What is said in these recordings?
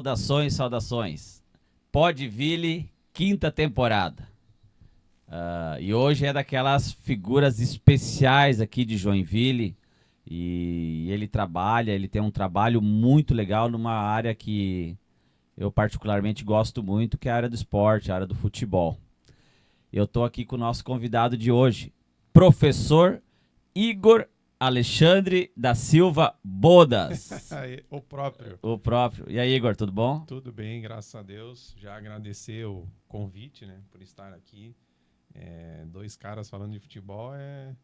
Saudações, saudações. Podville, quinta temporada. E hoje é daquelas figuras especiais aqui de Joinville. E ele tem um trabalho muito legal numa área que eu particularmente gosto muito, que é a área do esporte, a área do futebol. Eu estou aqui com o nosso convidado de hoje, professor Igor Alexandre da Silva Bodas. O próprio. O próprio. E aí, Igor, tudo bom? Tudo bem, graças a Deus. Já agradecer o convite, né, por estar aqui. Dois caras falando de futebol é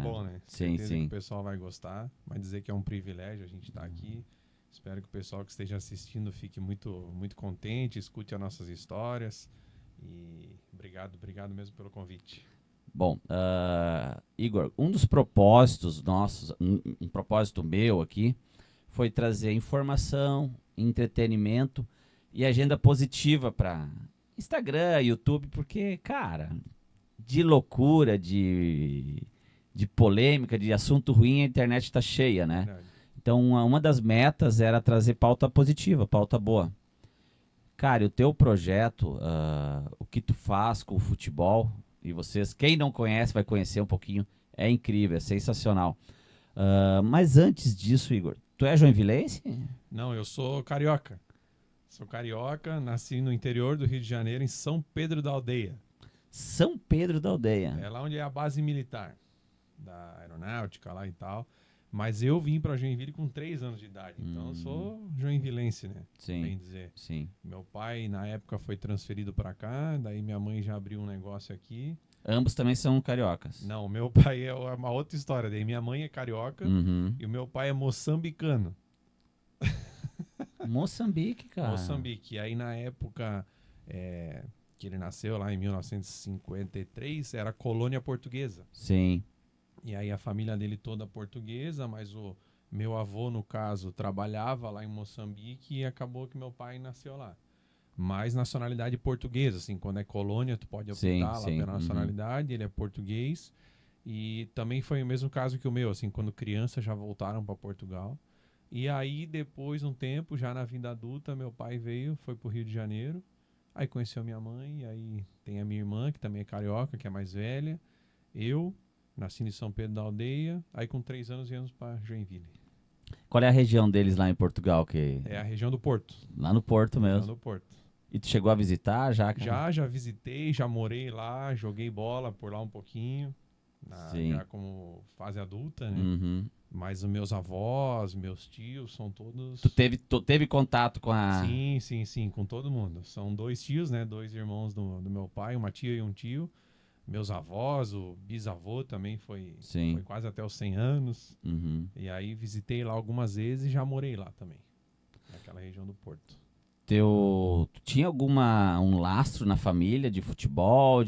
bom, né? Sim, Certeza sim. que o pessoal vai gostar. Vai dizer que é um privilégio a gente estar aqui. Espero que o pessoal que esteja assistindo fique muito, muito contente, escute as nossas histórias. E obrigado mesmo pelo convite. Bom, Igor, um dos propósitos nossos, um propósito meu aqui, foi trazer informação, entretenimento e agenda positiva para Instagram, YouTube, porque, cara, de loucura, de polêmica, de assunto ruim, a internet tá cheia, né? Verdade. Então, uma das metas era trazer pauta positiva, pauta boa. Cara, e o teu projeto, o que tu faz com o futebol, e vocês, quem não conhece, vai conhecer um pouquinho, é incrível, é sensacional. Mas antes disso, Igor, tu é joinvilense? Não, eu sou carioca. Sou carioca, nasci no interior do Rio de Janeiro, em São Pedro da Aldeia. São Pedro da Aldeia. É lá onde é a base militar da aeronáutica lá e tal. Mas eu vim para Joinville com 3 anos de idade. Então eu sou joinvilense, né? Sim, Bem dizer. sim. Meu pai, na época, foi transferido para cá. Daí minha mãe já abriu um negócio aqui. Ambos também são cariocas. Não, meu pai é uma outra história. Daí minha mãe é carioca Uhum. e o meu pai é moçambicano. Moçambique, cara. Moçambique. E aí na época que ele nasceu, lá em 1953, era colônia portuguesa. Sim. E aí a família dele toda portuguesa, mas o meu avô, no caso, trabalhava lá em Moçambique e acabou que meu pai nasceu lá. Mas nacionalidade portuguesa, assim, quando é colônia, tu pode optar lá pela nacionalidade, ele é português. E também foi o mesmo caso que o meu, assim, quando criança já voltaram para Portugal. E aí, depois, um tempo, já na vida adulta, meu pai veio, foi pro Rio de Janeiro. Aí conheceu minha mãe, e aí tem a minha irmã, que também é carioca, que é mais velha. Eu, nasci em São Pedro da Aldeia, aí com 3 anos viemos para Joinville. Qual é a região deles lá em Portugal? É a região do Porto. Lá no Porto mesmo. Região do Porto. E tu chegou a visitar já, cara? Já visitei, já morei lá, joguei bola por lá um pouquinho, já como fase adulta, né? Uhum. Mas os meus avós, meus tios, são todos... Tu teve contato com a... Sim, com todo mundo. São 2 tios, né? 2 irmãos do meu pai, uma tia e um tio. Meus avós, o bisavô também foi quase até os 100 anos. Uhum. E aí visitei lá algumas vezes e já morei lá também, naquela região do Porto. Tu tinha um lastro na família de futebol,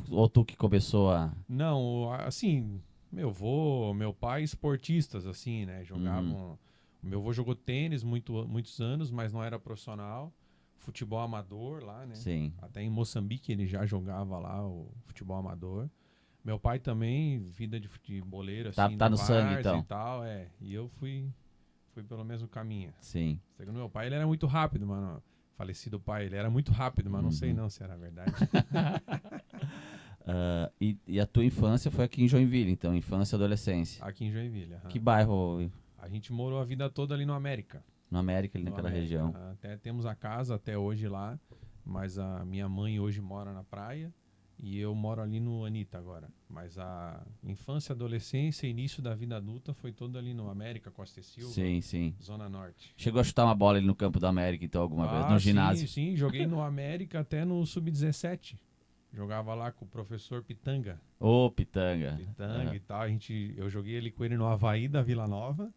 ou tu que começou a... Não, assim, meu pai esportistas, assim, né? Jogavam... O meu avô jogou tênis muitos anos, mas não era profissional. Futebol amador lá, né? Sim. Até em Moçambique ele já jogava lá o futebol amador. Meu pai também, vida de futeboleiro, assim, Tá no sangue, então. E tal, E eu fui pelo mesmo caminho. Sim. Segundo meu pai, ele era muito rápido, mano. Falecido pai, ele era muito rápido, mas não sei não se era verdade. E a tua infância foi aqui em Joinville, então, infância e adolescência. Aqui em Joinville. Que bairro? A gente morou a vida toda ali no América. No América, ali naquela região. Até temos a casa até hoje lá, mas a minha mãe hoje mora na praia e eu moro ali no Anitta agora. Mas a infância, adolescência e início da vida adulta foi todo ali no América, Costa e Silva, Sim. Zona Norte. Chegou a chutar uma bola ali no campo do América, então, alguma vez, no ginásio? Sim, joguei no América até no Sub-17. Jogava lá com o professor Pitanga. Pitanga. E tal. Eu joguei com ele no Avaí da Vila Nova.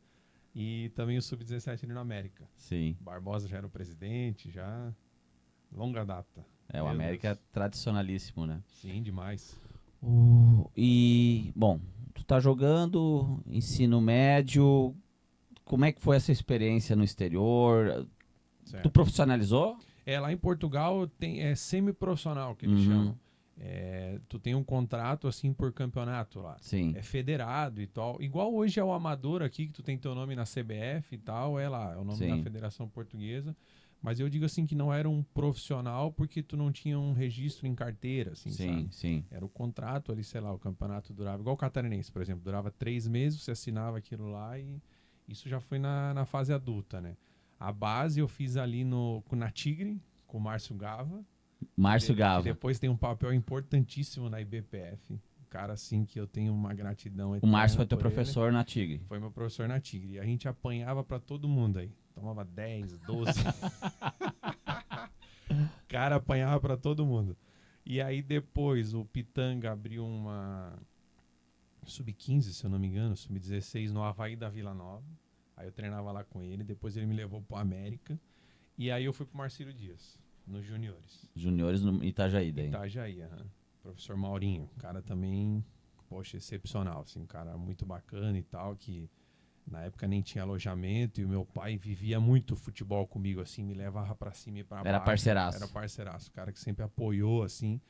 E também o Sub-17 ali no América. Sim. Barbosa já era o presidente, já. Longa data. O América é tradicionalíssimo, né? Sim, demais. E, bom, tu tá jogando ensino médio. Como é que foi essa experiência no exterior? Certo. Tu profissionalizou? Lá em Portugal é semi-profissional que eles chamam. Tu tem um contrato assim por campeonato lá. Sim. É federado e tal. Igual hoje é o amador aqui, que tu tem teu nome na CBF e tal, é lá, é o nome da Federação Portuguesa. Mas eu digo assim que não era um profissional porque tu não tinha um registro em carteira, assim, Sim, sabe? sim. Era o contrato ali, sei lá, o campeonato durava, igual o Catarinense, por exemplo, durava 3 meses, você assinava aquilo lá e isso já foi na fase adulta, né? A base eu fiz ali na Tigre, com o Márcio Gava, Márcio que Gava. depois tem um papel importantíssimo na IBPF. Um cara, assim, que eu tenho uma gratidão O Márcio eterna foi teu por ele. professor na Tigre. Foi meu professor na Tigre. E a gente apanhava pra todo mundo aí. Tomava 10, 12. Cara, apanhava pra todo mundo. E aí depois o Pitanga abriu uma sub-15, se eu não me engano, sub-16 no Havaí da Vila Nova. Aí eu treinava lá com ele. Depois ele me levou pro América. E aí eu fui pro Marcílio Dias, nos juniores. Juniores no Itajaí daí. Itajaí, aham. Professor Maurinho, cara também, poxa, excepcional, assim, um cara muito bacana e tal, que na época nem tinha alojamento e o meu pai vivia muito futebol comigo, assim, me levava pra cima e pra baixo. Era parceiraço. Era parceiraço, cara que sempre apoiou, assim,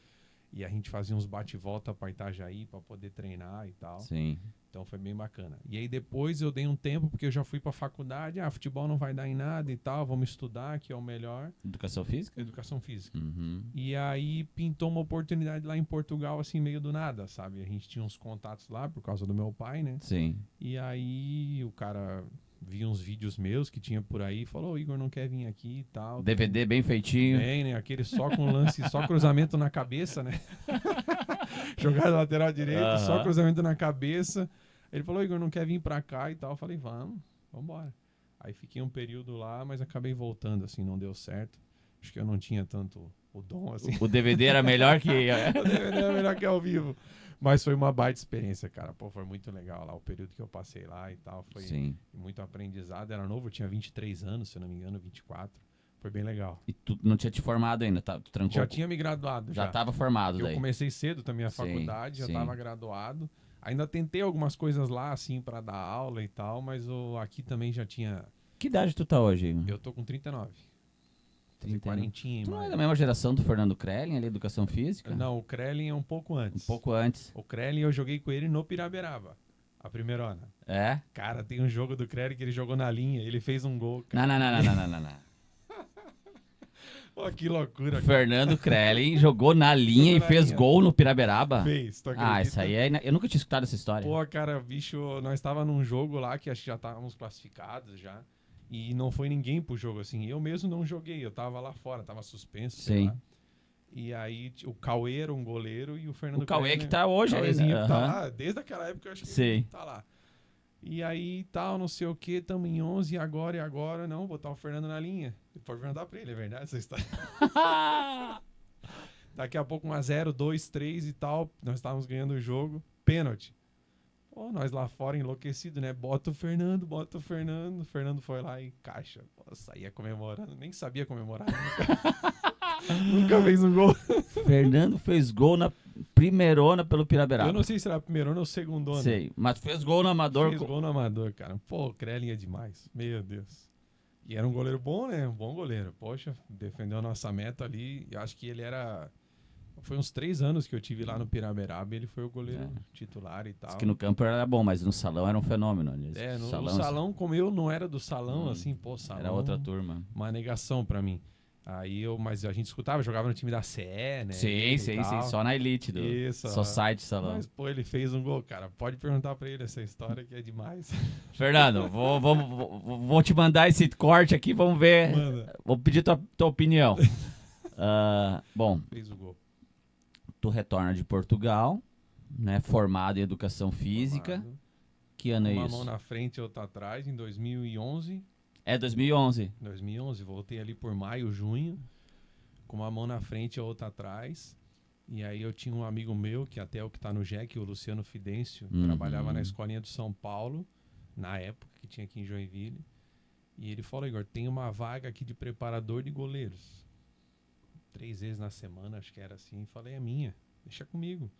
e a gente fazia uns bate-volta pra Itajaí pra poder treinar e tal. Sim. Então foi bem bacana. E aí depois eu dei um tempo, porque eu já fui pra faculdade, futebol não vai dar em nada e tal, vamos estudar, que é o melhor. Educação física? Educação física. Uhum. E aí pintou uma oportunidade lá em Portugal, assim, meio do nada, sabe? A gente tinha uns contatos lá por causa do meu pai, né? Sim. E aí o cara via uns vídeos meus que tinha por aí e falou, Igor, não quer vir aqui e tal. DVD bem feitinho. Bem, né? Aquele só com lance, só cruzamento na cabeça, né? Jogada lateral direito, só cruzamento na cabeça. Ele falou, Igor, não quer vir pra cá e tal. Eu falei, vamos embora. Aí fiquei um período lá, mas acabei voltando, assim, não deu certo. Acho que eu não tinha tanto o dom, assim. O DVD era melhor que... O DVD era melhor que ao vivo. Mas foi uma baita experiência, cara. Pô, foi muito legal lá. O período que eu passei lá e tal. Foi Sim. muito aprendizado. Era novo, eu tinha 23 anos, se eu não me engano, 24. Foi bem legal. E tu não tinha te formado ainda, tá? Tu trancou... Já tinha me graduado. Já tava formado eu daí. comecei cedo também a Sim, faculdade, já sim. tava graduado. Ainda tentei algumas coisas lá, assim, pra dar aula e tal, mas aqui também já tinha... Que idade tu tá hoje? Eu tô com 39. 39. Quarentinha, Tu não é da mesma geração do Fernando Krellin, ali, Educação Física? Não, o Krellin é um pouco antes. Um pouco antes. O Krellin eu joguei com ele no Piraberaba, a primeirona. É? Cara, tem um jogo do Krellin que ele jogou na linha, ele fez um gol, cara. Não. Pô, que loucura, O cara. Fernando Krellin jogou na linha e fez gol no Piraberaba? Fez, tu acredita? Ah, isso aí é... Eu nunca tinha escutado essa história. Pô, cara, bicho, nós tava num jogo lá que acho que já estávamos classificados já. E não foi ninguém pro jogo, assim. Eu mesmo não joguei, eu tava lá fora, tava suspenso, sei Sim. lá. E aí o Cauê era um goleiro e o Fernando O Cauê Krellin, que tá hoje aí, Cauêzinho né? tá Aham. lá, desde aquela época eu acho que Sim. ele tá lá. E aí tal, não sei o que, tamo em 11 e agora, não, botar o Fernando na linha. Pode perguntar pra ele, é verdade essa história? Daqui a pouco 1-0, 2, 3 e tal, nós estávamos ganhando o jogo, pênalti. Pô, nós lá fora enlouquecido, né? Bota o Fernando. O Fernando foi lá e caixa. Pô, saía comemorando, nem sabia comemorar. Nunca fez um gol. Fernando fez gol na primeirona pelo Piraberaba. Eu não sei se era a primeira ou a segunda. Sei, mas fez gol no Amador. Fez gol no Amador, cara. Pô, o Krellin é demais. Meu Deus. E era um goleiro bom, né? Um bom goleiro. Poxa, defendeu a nossa meta ali. Eu acho que ele era... Foi uns 3 anos que eu tive lá no Piraberaba e ele foi o goleiro titular e tal. Diz que no campo era bom, mas no salão era um fenômeno. No salão, como eu não era do salão, assim, pô, salão... Era outra turma. Uma negação pra mim. Mas a gente escutava, jogava no time da CE, né? Sim, só na elite do Isso, Society Salão. Mas, pô, ele fez um gol, cara. Pode perguntar pra ele essa história que é demais. Fernando, vou te mandar esse corte aqui, vamos ver. Manda. Vou pedir tua opinião. Bom, Fez o gol. tu retorna de Portugal, né? Formado em Educação Física. Formado. Que ano é Uma isso? mão na frente e outra atrás, em 2011. É 2011. 2011, voltei ali por maio, junho, com uma mão na frente e a outra atrás. E aí eu tinha um amigo meu, que até é o que tá no JEC, o Luciano Fidêncio, trabalhava na escolinha do São Paulo, na época, que tinha aqui em Joinville. E ele falou, Igor, tem uma vaga aqui de preparador de goleiros. 3 vezes na semana, acho que era assim. Falei, é minha, deixa comigo.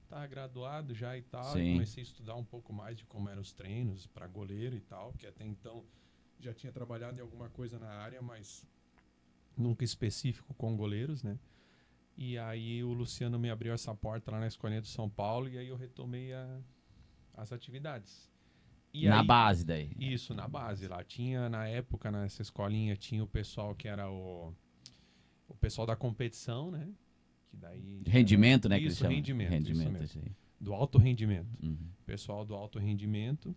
Tá graduado já e tal. Sim. E comecei a estudar um pouco mais de como eram os treinos para goleiro e tal, que até então já tinha trabalhado em alguma coisa na área, mas nunca específico com goleiros, né? E aí o Luciano me abriu essa porta lá na escolinha do São Paulo e aí eu retomei as atividades. E Na aí, base daí. isso, na base lá. Tinha, na época, nessa escolinha, tinha o pessoal que era o pessoal da competição, né? Que daí Rendimento, era, né, que eles isso, chamam. rendimento, isso Rendimento, mesmo. isso aí. Do alto rendimento. Uhum. Pessoal do alto rendimento.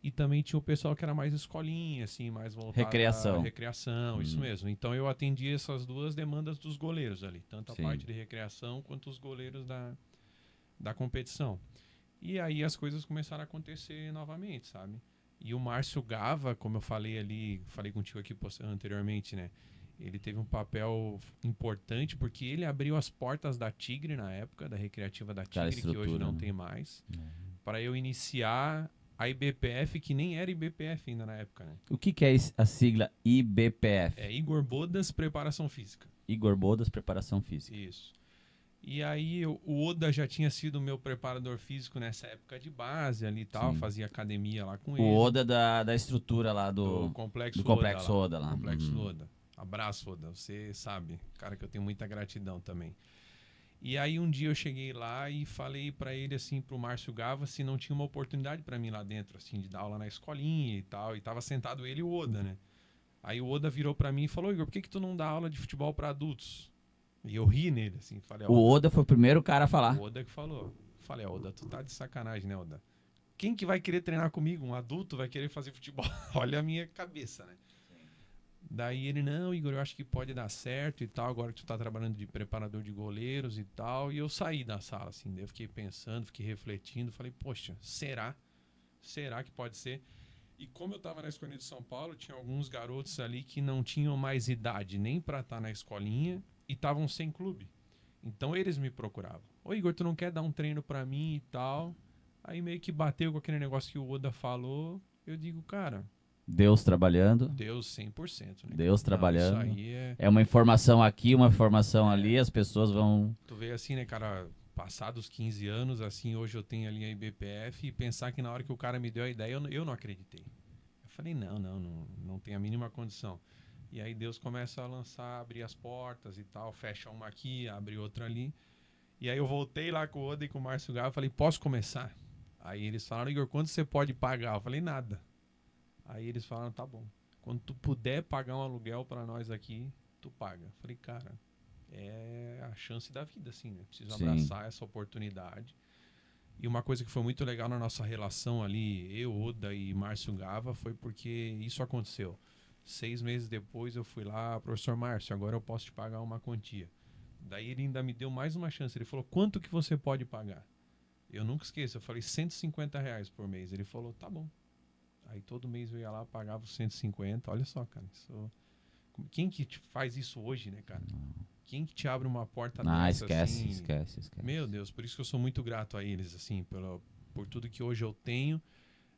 E também tinha o pessoal que era mais escolinha, assim, mais voltado à Recreação. recreação, isso mesmo. Então eu atendi essas duas demandas dos goleiros ali, tanto a Sim. parte de recreação quanto os goleiros da competição. E aí as coisas começaram a acontecer novamente, sabe? E o Márcio Gava, como eu falei ali, falei contigo aqui anteriormente, né? Ele teve um papel importante porque ele abriu as portas da Tigre na época, da Recreativa da Aquela Tigre, que hoje estrutura, não né? tem mais, para eu iniciar a IBPF, que nem era IBPF ainda na época, né? O que é a sigla IBPF? É Igor Bodas Preparação Física. Igor Bodas, Preparação Física. Isso. E aí o Oda já tinha sido meu preparador físico nessa época de base ali e tal, Sim. fazia academia lá com O ele. Oda da estrutura lá Do do Complexo Complexo Oda lá. Oda lá. Complexo Uhum. Oda. Abraço, Oda. Você sabe, cara, que eu tenho muita gratidão também. E aí um dia eu cheguei lá e falei pra ele assim, pro Márcio Gava, se não tinha uma oportunidade pra mim lá dentro, assim, de dar aula na escolinha e tal. E tava sentado ele e o Oda, né? Aí o Oda virou pra mim e falou: Igor, por que tu não dá aula de futebol pra adultos? E eu ri nele, assim, falei: O Oda foi o primeiro cara a o falar. Oda que falou. Falei: Oda, tu tá de sacanagem, né, Oda? Quem que vai querer treinar comigo? Um adulto vai querer fazer futebol? Olha a minha cabeça, né? Daí ele, não, Igor, eu acho que pode dar certo e tal, agora que tu tá trabalhando de preparador de goleiros e tal. E eu saí da sala, assim, daí eu fiquei pensando, fiquei refletindo, falei, poxa, será? Será que pode ser? E como eu tava na escolinha de São Paulo, tinha alguns garotos ali que não tinham mais idade nem pra estar na escolinha e estavam sem clube. Então eles me procuravam. Ô Igor, tu não quer dar um treino pra mim e tal? Aí meio que bateu com aquele negócio que o Oda falou. Eu digo, cara, Deus trabalhando. Deus 100%, né, cara? Deus Não, isso trabalhando. aí é... É uma informação aqui, uma informação ali, é... as pessoas vão. Tu vê assim, né, cara, passados 15 anos, assim, hoje eu tenho ali a IBPF e pensar que na hora que o cara me deu a ideia, eu não acreditei. Eu falei, não tem a mínima condição. E aí Deus começa a lançar, abrir as portas e tal, fecha uma aqui, abre outra ali. E aí eu voltei lá com o Oda e com o Márcio Gava, falei, posso começar? Aí eles falaram, Igor, quanto você pode pagar? Eu falei, nada. Aí eles falaram, tá bom. Quando tu puder pagar um aluguel pra nós aqui, tu paga. Eu falei, cara, é a chance da vida, assim, né? Preciso Sim. abraçar essa oportunidade. E uma coisa que foi muito legal na nossa relação ali, eu, Oda e Márcio Gava, foi porque isso aconteceu. 6 meses depois eu fui lá, professor Márcio, agora eu posso te pagar uma quantia. Daí ele ainda me deu mais uma chance. Ele falou, quanto que você pode pagar? Eu nunca esqueço, eu falei R$ 150 por mês. Ele falou, tá bom. Aí todo mês eu ia lá, pagava os 150. Olha só, cara. Quem que faz isso hoje, né, cara? Quem que te abre uma porta Ah, dessa, esquece, assim? esquece, esquece. Meu Deus, por isso que eu sou muito grato a eles, assim, por tudo que hoje eu tenho.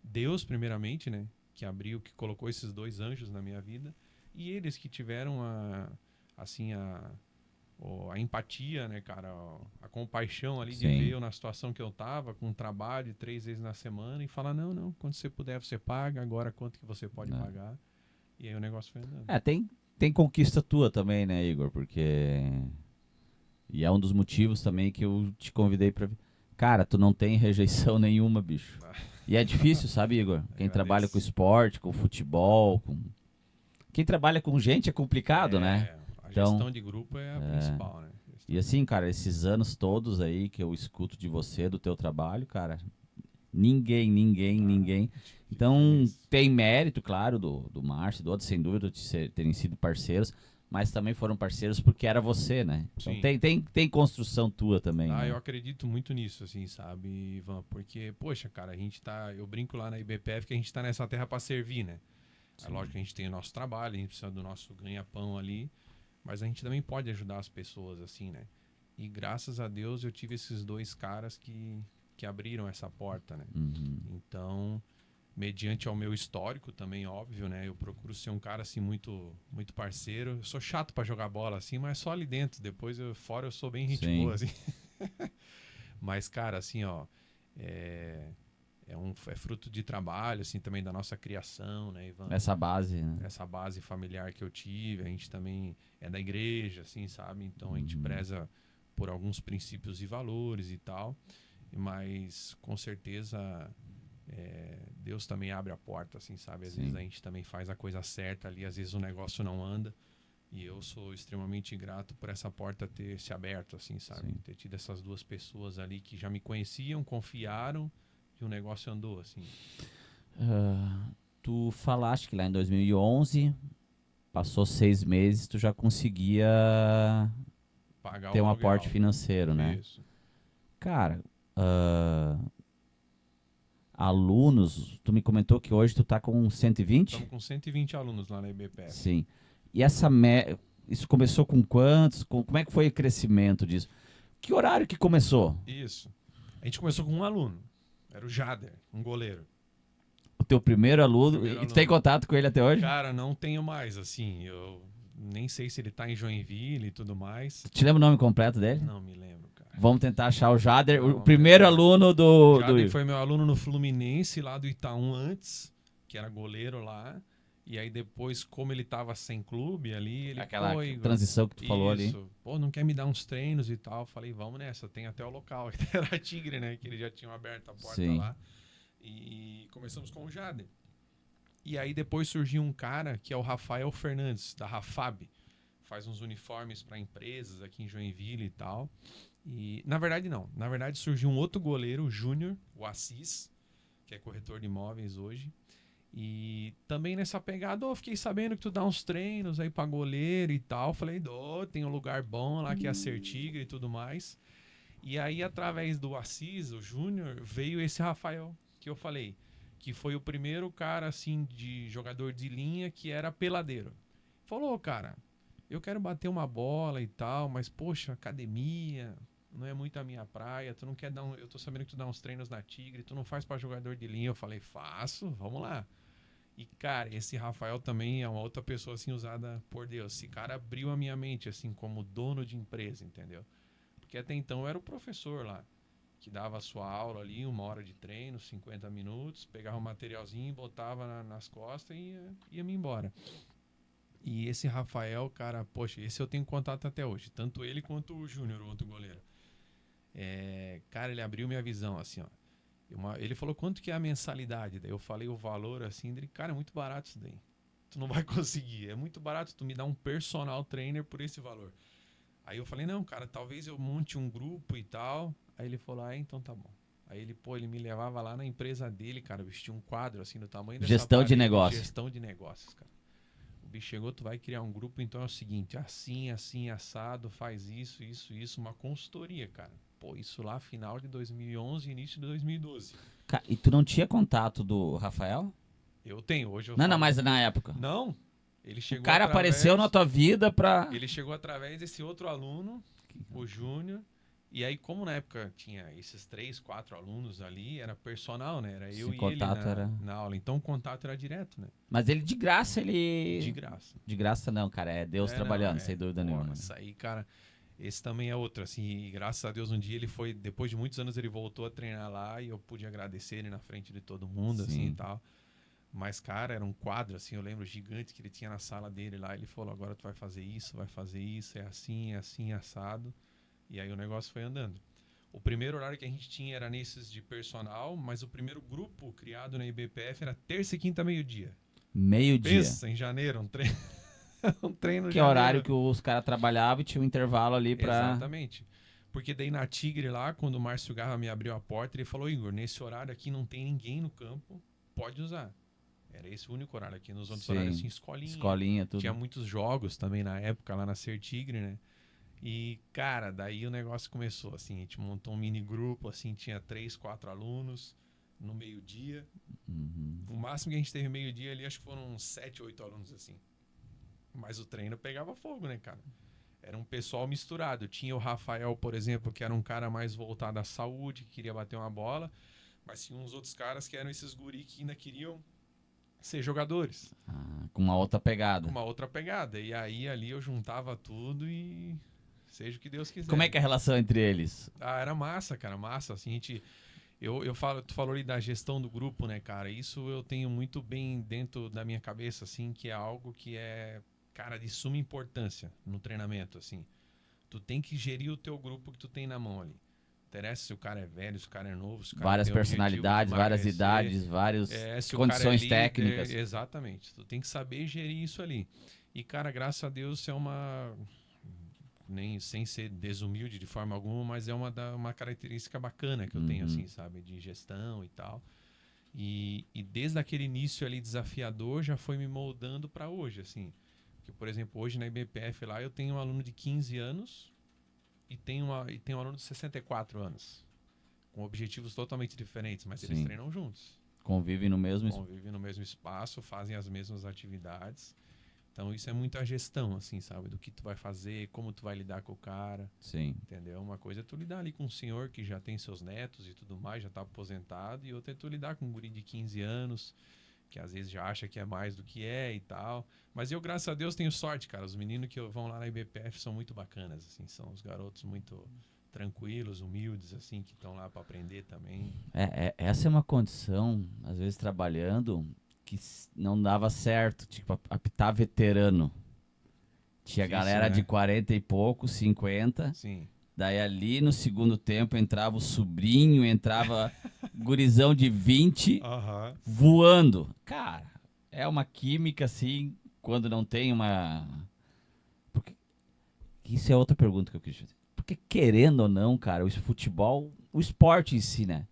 Deus, primeiramente, né? Que abriu, que colocou esses dois anjos na minha vida. E eles que tiveram a empatia, né, cara? A compaixão ali de ver Sim. eu na situação que eu tava, com um trabalho 3 vezes na semana e falar, não, quando você puder você paga, agora quanto que você pode pagar. E aí o negócio foi andando. É, tem conquista tua também, né, Igor? Porque. E é um dos motivos também que eu te convidei pra vir. Cara, tu não tem rejeição nenhuma, bicho. E é difícil, sabe, Igor? Quem trabalha com Agradeço. esporte, com futebol, com. Quem trabalha com gente é complicado, né? A Então, gestão de grupo é a principal, né? e assim, cara, esses anos todos aí que eu escuto de você, do teu trabalho, cara, ninguém. Fico Então, feliz. tem mérito, claro, do Márcio, do outro, sem dúvida, de terem sido parceiros, mas também foram parceiros porque era você, né? Então, Sim. tem construção tua também, Eu né? acredito muito nisso, assim, sabe, Ivan? Porque, poxa, cara, a gente tá. Eu brinco lá na IBPF que a gente tá nessa terra pra servir, né? É lógico que a gente tem o nosso trabalho, a gente precisa do nosso ganha-pão ali, mas a gente também pode ajudar as pessoas, assim, né? E graças a Deus eu tive esses dois caras que abriram essa porta, né? Uhum. Então, mediante ao meu histórico também, óbvio, né? Eu procuro ser um cara, assim, muito parceiro. Eu sou chato pra jogar bola, assim, mas só ali dentro. Depois, fora, eu sou bem gente boa, Sim. assim. Mas, cara, assim, ó, é, é fruto de trabalho, assim, também da nossa criação, né, Ivan? Essa base, né? Essa base familiar que eu tive, a gente também é da igreja, assim, sabe? Então a gente Uhum. preza por alguns princípios e valores e tal, mas com certeza Deus também abre a porta, assim, sabe? Às Sim. vezes a gente também faz a coisa certa ali, às vezes o negócio não anda. E eu sou extremamente grato por essa porta ter se aberto, assim, sabe? Sim. Ter tido essas duas pessoas ali que já me conheciam, confiaram e o negócio andou, assim. Tu falaste que lá em 2011, passou 6 meses, tu já conseguia Pagar ter o um aporte aluguel. financeiro, né? Isso. Cara, alunos, tu me comentou que hoje tu tá com 120? Estamos com 120 alunos lá na IBPF. Sim. E isso começou com quantos? Como é que foi o crescimento disso? Que horário que começou? Isso. A gente começou com um aluno. Era o Jader, um goleiro. O teu primeiro aluno, Primeiro e tu tem aluno. contato com ele até hoje? Cara, não tenho mais, assim. Eu nem sei se ele tá em Joinville e tudo mais. Te lembra o nome completo dele? Não me lembro, cara. Vamos tentar achar o Jader, o Vamos primeiro tentar. aluno O do Jader Igor. foi meu aluno no Fluminense, lá do Itaú antes, que era goleiro lá. E aí depois, como ele tava sem clube ali, ele, Aquela pô, Igor, transição que tu falou ali. isso, pô, não quer me dar uns treinos e tal? Falei, vamos nessa, tem até o local. Era a Tigre, né, que eles já tinham aberto a porta Sim. lá. E começamos com o Jader. E aí depois surgiu um cara que é o Rafael Fernandes, da Rafab. Faz uns uniformes para empresas aqui em Joinville e tal. E na verdade não. Na verdade surgiu um outro goleiro, o Júnior, o Assis, que é corretor de imóveis hoje. E também nessa pegada, eu fiquei sabendo que tu dá uns treinos aí pra goleiro e tal. Falei, tem um lugar bom lá que é a Certigra e tudo mais. E aí, através do Assis, o Júnior, veio esse Rafael, que eu falei, que foi o primeiro cara, assim, de jogador de linha que era peladeiro. Falou, cara, eu quero bater uma bola e tal, mas, poxa, academia não é muito a minha praia, tu não quer dar eu tô sabendo que tu dá uns treinos na Tigre, tu não faz pra jogador de linha. Eu falei, faço, vamos lá. E, cara, esse Rafael também é uma outra pessoa, assim, usada por Deus. Esse cara abriu a minha mente, assim, como dono de empresa, entendeu? Porque até então eu era o professor lá, que dava a sua aula ali, 1 hora de treino, 50 minutos, pegava o materialzinho, botava nas costas e ia-me embora. E esse Rafael, cara, poxa, esse eu tenho contato até hoje. Tanto ele quanto o Júnior, o outro goleiro. Cara, ele abriu minha visão, assim, ó. Ele falou, quanto que é a mensalidade? Daí eu falei o valor, assim, dele, cara, é muito barato isso daí. Tu não vai conseguir. É muito barato tu me dar um personal trainer por esse valor. Aí eu falei, não, cara, talvez eu monte um grupo e tal. Aí ele falou, então tá bom. Aí ele me levava lá na empresa dele, cara, vestia um quadro, assim, do tamanho dessa Gestão de parede, negócio. gestão de negócios, cara. O bicho chegou, tu vai criar um grupo, então é o seguinte, assim, assim, assado, faz isso, uma consultoria, cara. Pô, isso lá final de 2011, início de 2012. E tu não tinha contato do Rafael? Eu tenho, hoje eu Não, falo. mas na época. Não, ele O chegou cara apareceu na tua vida pra... Ele chegou através desse outro aluno, o Júnior. E aí, como na época tinha esses 3, 4 alunos ali, era personal, né? Era eu Sim, e ele contato era... na aula. Então o contato era direto, né? Mas ele de graça, ele... De graça. De graça não, cara. É Deus trabalhando, sem dúvida nenhuma. Isso aí, cara. Esse também é outro, assim, e graças a Deus um dia ele foi, depois de muitos anos ele voltou a treinar lá e eu pude agradecer ele na frente de todo mundo, Sim. assim, e tal. Mas, cara, era um quadro, assim, eu lembro, gigante que ele tinha na sala dele lá. Ele falou, agora tu vai fazer isso, é assim, assado. E aí o negócio foi andando. O primeiro horário que a gente tinha era nesses de personal, mas o primeiro grupo criado na IBPF era terça e quinta, meio-dia. Meio-dia. Pensa, em janeiro, um treino. Um treino Que é o horário que os caras trabalhavam e tinha um intervalo ali pra... Exatamente. Porque daí na Tigre lá, quando o Márcio Garra me abriu a porta, ele falou, Igor, nesse horário aqui não tem ninguém no campo, pode usar. Era esse o único horário aqui. Nos outros horários, assim, escolinha, tudo. Tinha muitos jogos também na época, lá na Ser Tigre, né? E, cara, daí o negócio começou, assim, a gente montou um mini grupo, assim, tinha 3, 4 alunos no meio-dia. O máximo que a gente teve meio-dia ali, acho que foram uns 7, 8 alunos, assim. Mas o treino pegava fogo, né, cara? Era um pessoal misturado. Tinha o Rafael, por exemplo, que era um cara mais voltado à saúde, que queria bater uma bola. Mas tinha uns outros caras que eram esses guri que ainda queriam ser jogadores. Com uma outra pegada. Com uma outra pegada. E aí, ali, eu juntava tudo e... seja o que Deus quiser. Como é que é a relação entre eles? Era massa, cara, massa. Assim, tu falou ali da gestão do grupo, né, cara? Isso eu tenho muito bem dentro da minha cabeça, assim, que é algo que é, cara, de suma importância no treinamento, assim. Tu tem que gerir o teu grupo que tu tem na mão ali. interessa se o cara é velho, se o cara é novo, se o cara Várias tem o objetivo de personalidades, várias emagrecer, idades, várias se o cara é condições líder, técnicas. exatamente. Tu tem que saber gerir isso ali. E, cara, graças a Deus é uma... Nem sem ser desumilde de forma alguma, mas é uma característica bacana que eu tenho, assim, sabe? De gestão e tal. E desde aquele início ali desafiador já foi me moldando para hoje, assim. Porque, por exemplo, hoje na IBPF lá eu tenho um aluno de 15 anos e tenho um aluno de 64 anos. Com objetivos totalmente diferentes, mas eles Sim. treinam juntos. Convivem no mesmo Convivem no mesmo espaço, fazem as mesmas atividades. Então isso é muito a gestão, assim, sabe? Do que tu vai fazer, como tu vai lidar com o cara. Sim. Entendeu? Uma coisa é tu lidar ali com um senhor que já tem seus netos e tudo mais, já tá aposentado. E outra é tu lidar com um guri de 15 anos, que às vezes já acha que é mais do que é e tal. Mas eu, graças a Deus, tenho sorte, cara. Os meninos que vão lá na IBPF são muito bacanas, assim. São os garotos muito tranquilos, humildes, assim, que estão lá para aprender também. Essa é uma condição, às vezes trabalhando, que não dava certo. Tipo, apitar veterano. Tinha Difícil, galera né? de 40 e pouco, 50. Sim. Daí ali no segundo tempo entrava o sobrinho, entrava gurizão de 20 Aham. voando. Cara, é uma química assim, quando não tem uma. Porque... Isso é outra pergunta que eu queria fazer. Porque querendo ou não, cara, o futebol, o esporte em si, né?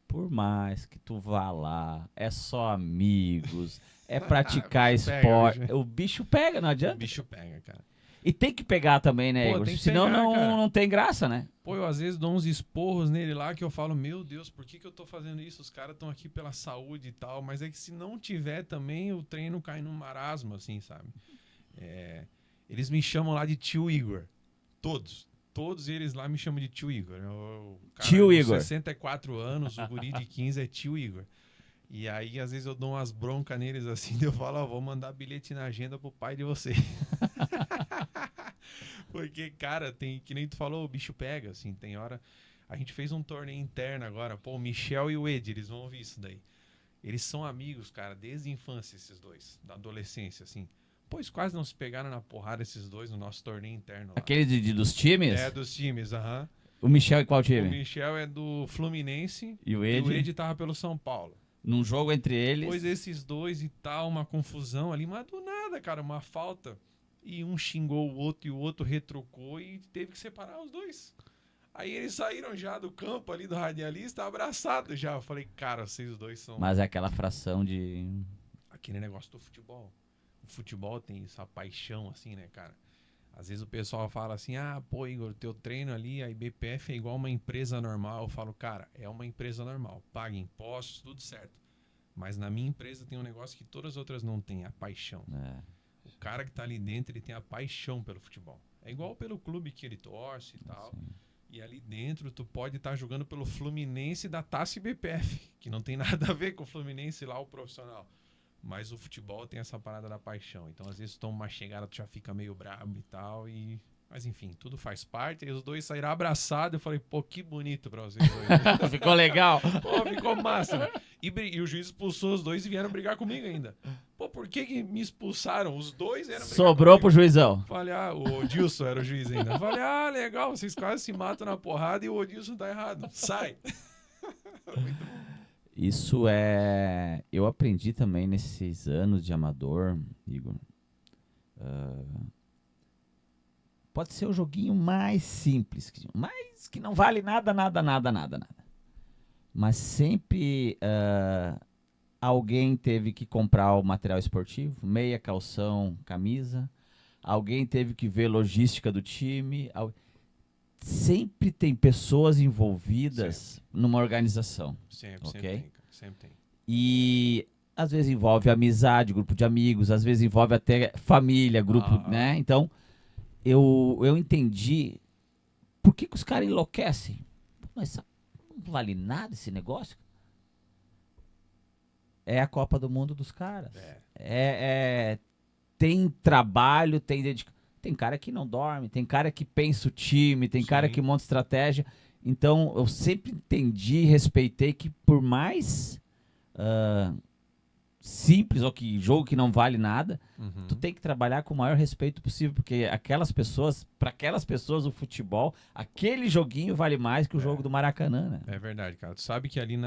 Por mais que tu vá lá, é só amigos, é praticar O bicho pega esporte. hoje. O bicho pega, não O adianta. bicho pega, cara. E tem que pegar também, né, Pô, Igor? tem que Senão pegar, cara. não tem graça, né? Pô, eu às vezes dou uns esporros nele lá que eu falo, meu Deus, por que eu tô fazendo isso? Os caras estão aqui pela saúde e tal, mas é que se não tiver também, o treino cai num marasmo, assim, sabe? Eles me chamam lá de tio Igor. Todos eles lá me chamam de tio Igor. O cara Tio com Igor. 64 anos, o guri de 15 é tio Igor. E aí, às vezes, eu dou umas broncas neles assim, eu falo, ó, vou mandar bilhete na agenda pro pai de você. Porque, cara, tem, que nem tu falou, o bicho pega, assim, tem hora... A gente fez um torneio interno agora, pô, o Michel e o Ed, eles vão ouvir isso daí. Eles são amigos, cara, desde a infância, esses dois, da adolescência, assim. Pô, eles quase não se pegaram na porrada, esses dois, no nosso torneio interno lá. Aquele dos times? É, dos times, aham. O Michel e qual O time? Michel é do Fluminense E o e o Ed? Ed tava pelo São Paulo. Num jogo entre eles. Depois esses dois e tal, uma confusão ali, mas do nada, cara, uma falta. E um xingou o outro e o outro retrucou e teve que separar os dois. Aí eles saíram já do campo ali do radialista, abraçados já. Eu falei, cara, vocês dois são... Mas é aquela fração de... Aquele negócio do futebol. O futebol tem essa paixão, assim, né, cara? Às vezes o pessoal fala assim, ah, pô, Igor, teu treino ali, a IBPF é igual uma empresa normal. Eu falo, cara, é uma empresa normal. Paga impostos, tudo certo. Mas na minha empresa tem um negócio que todas as outras não têm, a paixão. O cara que tá ali dentro, ele tem a paixão pelo futebol. É igual pelo clube que ele torce e tal. Sim. E ali dentro, tu pode estar jogando pelo Fluminense da Taça IBPF, que não tem nada a ver com o Fluminense lá, o profissional. Mas o futebol tem essa parada da paixão. Então, às vezes, toma uma chegada, tu já fica meio brabo e tal. Mas, enfim, tudo faz parte. E os dois saíram abraçados. Eu falei, pô, que bonito pra vocês dois. Ficou legal. Pô, ficou massa. Né? E o juiz expulsou os dois e vieram brigar comigo ainda. Pô, por que me expulsaram? Os dois eram brigar Sobrou comigo. pro juizão. Falei, o Odilson era o juiz ainda. Falei, legal, vocês quase se matam na porrada e o Odilson tá errado. Sai. Muito bom. Isso é... Eu aprendi também nesses anos de amador, Igor. Pode ser o joguinho mais simples, mas que não vale nada. Mas sempre alguém teve que comprar o material esportivo, meia, calção, camisa. Alguém teve que ver logística do time. Sempre tem pessoas envolvidas numa organização. Sempre tem, cara. Sempre tem. E às vezes envolve amizade, grupo de amigos, às vezes envolve até família, grupo, né? Então, eu entendi por que os caras enlouquecem. Mas não vale nada esse negócio. É a Copa do Mundo dos caras. Tem trabalho, tem dedicação. Tem cara que não dorme, tem cara que pensa o time, tem cara que monta estratégia. Então, eu sempre entendi e respeitei que por mais simples ou que jogo que não vale nada, Uhum. tu tem que trabalhar com o maior respeito possível, porque para aquelas pessoas o futebol, aquele joguinho vale mais que o jogo do Maracanã, né? É verdade, cara. Tu sabe que ali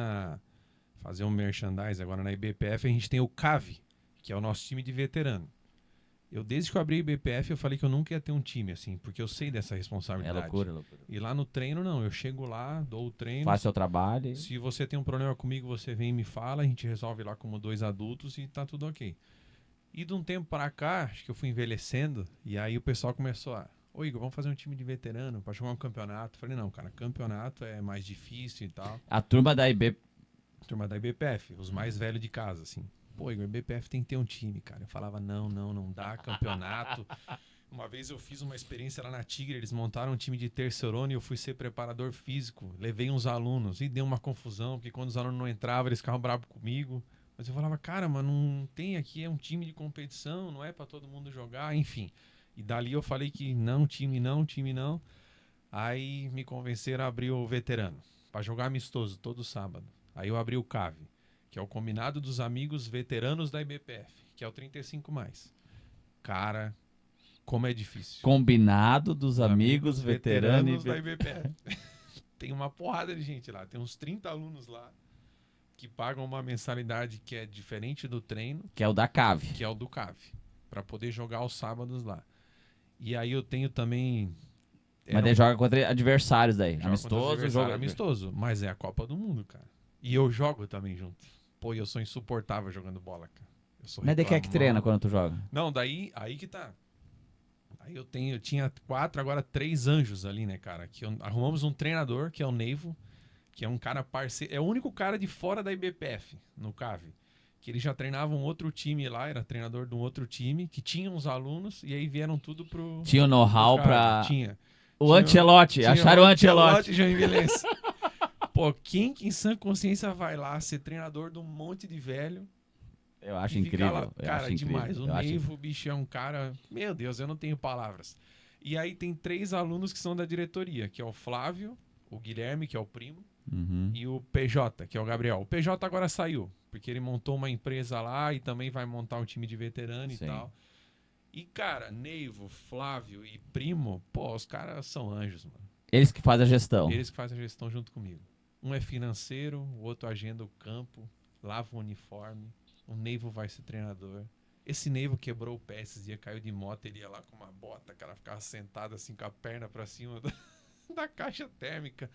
fazer um merchandise agora na IBPF, a gente tem o CAV, que é o nosso time de veterano. Desde que eu abri a IBPF, eu falei que eu nunca ia ter um time, assim, porque eu sei dessa É responsabilidade. loucura, loucura. E lá no treino, não. Eu chego lá, dou o treino. Faz seu trabalho. Se você tem um problema comigo, você vem e me fala, a gente resolve lá como 2 adultos e tá tudo ok. E de um tempo pra cá, acho que eu fui envelhecendo, e aí o pessoal começou a... Ô Igor, vamos fazer um time de veterano pra jogar um campeonato. Eu falei, não, cara, campeonato é mais difícil e tal. A turma da IB. Turma da IBPF, os mais velhos de casa, assim. Pô, Igor, IBPF tem que ter um time, cara. Eu falava, não dá, campeonato. Uma vez eu fiz uma experiência lá na Tigre, eles montaram um time de terceirona e eu fui ser preparador físico. Levei uns alunos e deu uma confusão, porque quando os alunos não entravam, eles ficavam bravos comigo. Mas eu falava, cara, mas não tem aqui, é um time de competição, não é pra todo mundo jogar, enfim. E dali eu falei que não, time não, time não. Aí me convenceram a abrir o veterano, pra jogar amistoso todo sábado. Aí eu abri o CAV, que é o Combinado dos Amigos Veteranos da IBPF, que é o 35+. Cara, como é difícil. Combinado dos amigos veteranos veteranos da IBPF. Tem uma porrada de gente lá, tem uns 30 alunos lá que pagam uma mensalidade que é diferente do treino, que é o da CAV. que é o do CAV, para poder jogar aos sábados lá. E aí eu tenho também... Mas daí joga contra adversários daí. Joga Amistoso, jogo amistoso, mas é a Copa do Mundo, cara. E eu jogo também junto. Pô, eu sou insuportável jogando bola, cara. Eu sou Mas daí quem é que treina quando tu joga? Não, aí que tá. Aí eu tinha 4, agora 3 anjos ali, né, cara? Arrumamos um treinador, que é o Neivo, que é um cara parceiro. É o único cara de fora da IBPF, no CAV. Que ele já treinava um outro time lá, era treinador de um outro time, que tinha uns alunos, e aí vieram tudo pro. Tinha o know-how CAV. pra. Tinha. O Ancelotti, acharam o Ancelotti. Joinvilense. Pô, quem que em sã consciência vai lá ser treinador de um monte de velho? Eu acho E ficar incrível. lá, eu cara, acho demais. incrível. O Neivo, bicho, é um cara... Meu Deus, eu não tenho palavras. E aí tem 3 alunos que são da diretoria, que é o Flávio, o Guilherme, que é o primo, Uhum. e o PJ, que é o Gabriel. O PJ agora saiu, porque ele montou uma empresa lá e também vai montar um time de veterano e Sim. tal. E, cara, Neivo, Flávio e primo, pô, os caras são anjos, mano. Eles que fazem a gestão. Eles que fazem a gestão junto comigo. Um é financeiro, o outro agenda o campo, lava o uniforme. O Neivo vai ser treinador. Esse Neivo quebrou o pé esses dias, caiu de moto, ele ia lá com uma bota, cara, ficava sentado assim com a perna pra cima da caixa térmica.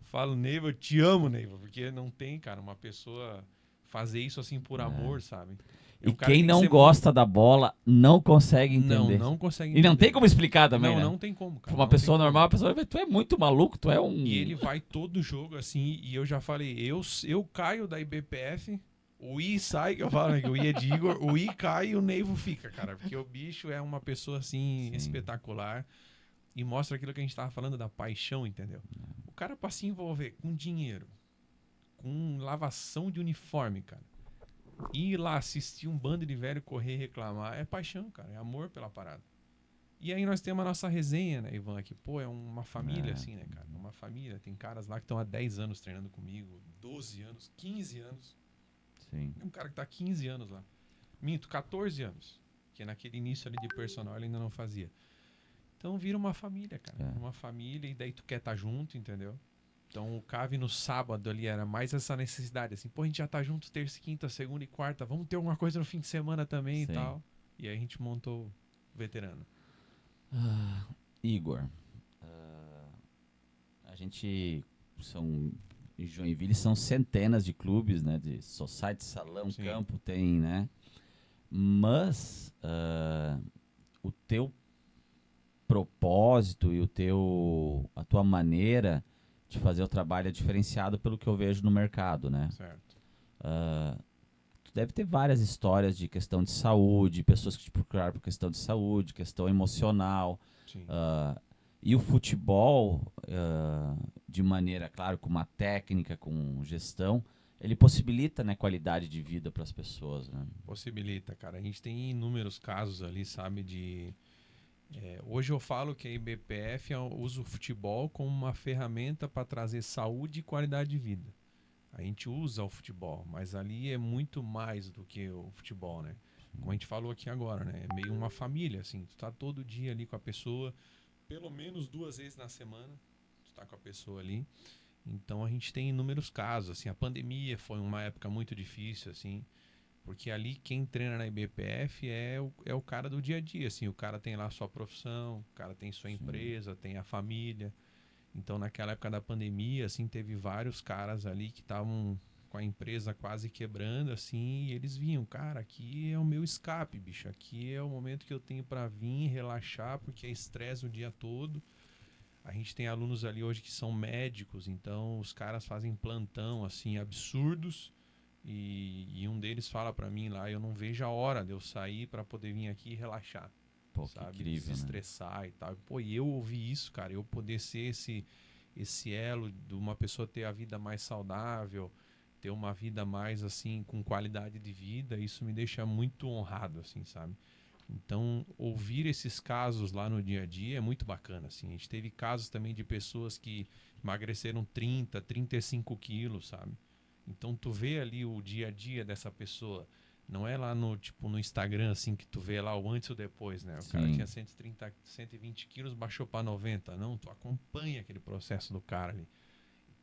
Falo, Neivo, eu te amo, Neivo, porque não tem, cara, uma pessoa fazer isso assim por amor, sabe? E quem não gosta da bola não consegue entender. Não consegue E entender. não tem como explicar também, né? Não tem como, cara. Pra uma não pessoa tem normal, como. a pessoa vai, tu é muito maluco, tu é um... E ele vai todo jogo assim, e eu já falei, eu caio da IBPF, o I sai, que eu falo, né, o I é de Igor, o I cai e o Neivo fica, cara, porque o bicho é uma pessoa assim, Sim. espetacular, e mostra aquilo que a gente tava falando da paixão, entendeu? O cara pra se envolver com dinheiro, com lavação de uniforme, cara, ir lá assistir um bando de velho correr e reclamar, é paixão, cara, é amor pela parada. E aí nós temos a nossa resenha, né, Ivan, que, pô, é uma família, assim, né, cara? Uma família. Tem caras lá que estão há 10 anos treinando comigo, 12 anos, 15 anos. Sim. Tem um cara que tá há 15 anos lá. Minto, 14 anos. Que naquele início ali de personal ele ainda não fazia. Então vira uma família, cara. É. Uma família, e daí tu quer estar junto, entendeu? Então o CAV no sábado ali era mais essa necessidade, assim, pô, a gente já tá junto terça, quinta, segunda e quarta, vamos ter alguma coisa no fim de semana também e Sim. tal. E aí a gente montou o veterano. Igor, a gente são em Joinville são centenas de clubes, né, de society, salão, Sim. campo, tem, né? Mas o teu propósito e a tua maneira de fazer o trabalho é diferenciado pelo que eu vejo no mercado, né? Certo. Tu deve ter várias histórias de questão de saúde, pessoas que te procuraram por questão de saúde, questão emocional. Sim. E o futebol, de maneira, claro, com uma técnica, com gestão, ele possibilita, né, qualidade de vida para as pessoas, né? Possibilita, cara. A gente tem inúmeros casos ali, sabe, hoje eu falo que a IBPF usa o futebol como uma ferramenta para trazer saúde e qualidade de vida. A gente usa o futebol, mas ali é muito mais do que o futebol, né? Como a gente falou aqui agora, né? É meio uma família, assim. Tu tá todo dia ali com a pessoa, pelo menos 2 vezes na semana, tu tá com a pessoa ali. Então a gente tem inúmeros casos, assim. A pandemia foi uma época muito difícil, assim. Porque ali quem treina na IBPF é o cara do dia a dia, assim. O cara tem lá a sua profissão, o cara tem sua Sim. empresa, tem a família. Então, naquela época da pandemia, assim, teve vários caras ali que estavam com a empresa quase quebrando, assim, e eles vinham, cara, aqui é o meu escape, bicho, aqui é o momento que eu tenho para vir relaxar, porque é estresse o dia todo. A gente tem alunos ali hoje que são médicos, então os caras fazem plantão, assim, absurdos, e um deles fala para mim lá, eu não vejo a hora de eu sair para poder vir aqui e relaxar, Pô, que sabe, incrível, né? desestressar e tal. Pô, e eu ouvi isso, cara, eu poder ser esse elo de uma pessoa ter a vida mais saudável, ter uma vida mais assim com qualidade de vida, isso me deixa muito honrado, assim, sabe? Então, ouvir esses casos lá no dia a dia é muito bacana, assim. A gente teve casos também de pessoas que emagreceram 30, 35 quilos, sabe? Então, tu vê ali o dia a dia dessa pessoa. Não é lá no, tipo, no Instagram, assim, que tu vê lá o antes e o depois, né? O cara tinha Sim, 130, 120 quilos, baixou para 90. Não, tu acompanha aquele processo do cara ali.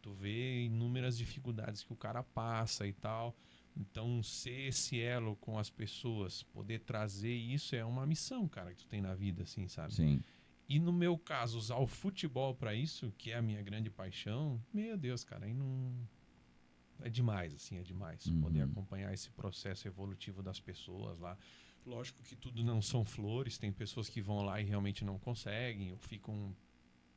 Tu vê inúmeras dificuldades que o cara passa e tal. Então, ser esse elo com as pessoas, poder trazer isso é uma missão, cara, que tu tem na vida, assim, sabe? sim. E no meu caso, usar o futebol para isso, que é a minha grande paixão, meu Deus, cara, aí não. É demais, assim, é demais. Poder Uhum. acompanhar esse processo evolutivo das pessoas lá. Lógico que tudo não são flores, tem pessoas que vão lá e realmente não conseguem, ou ficam um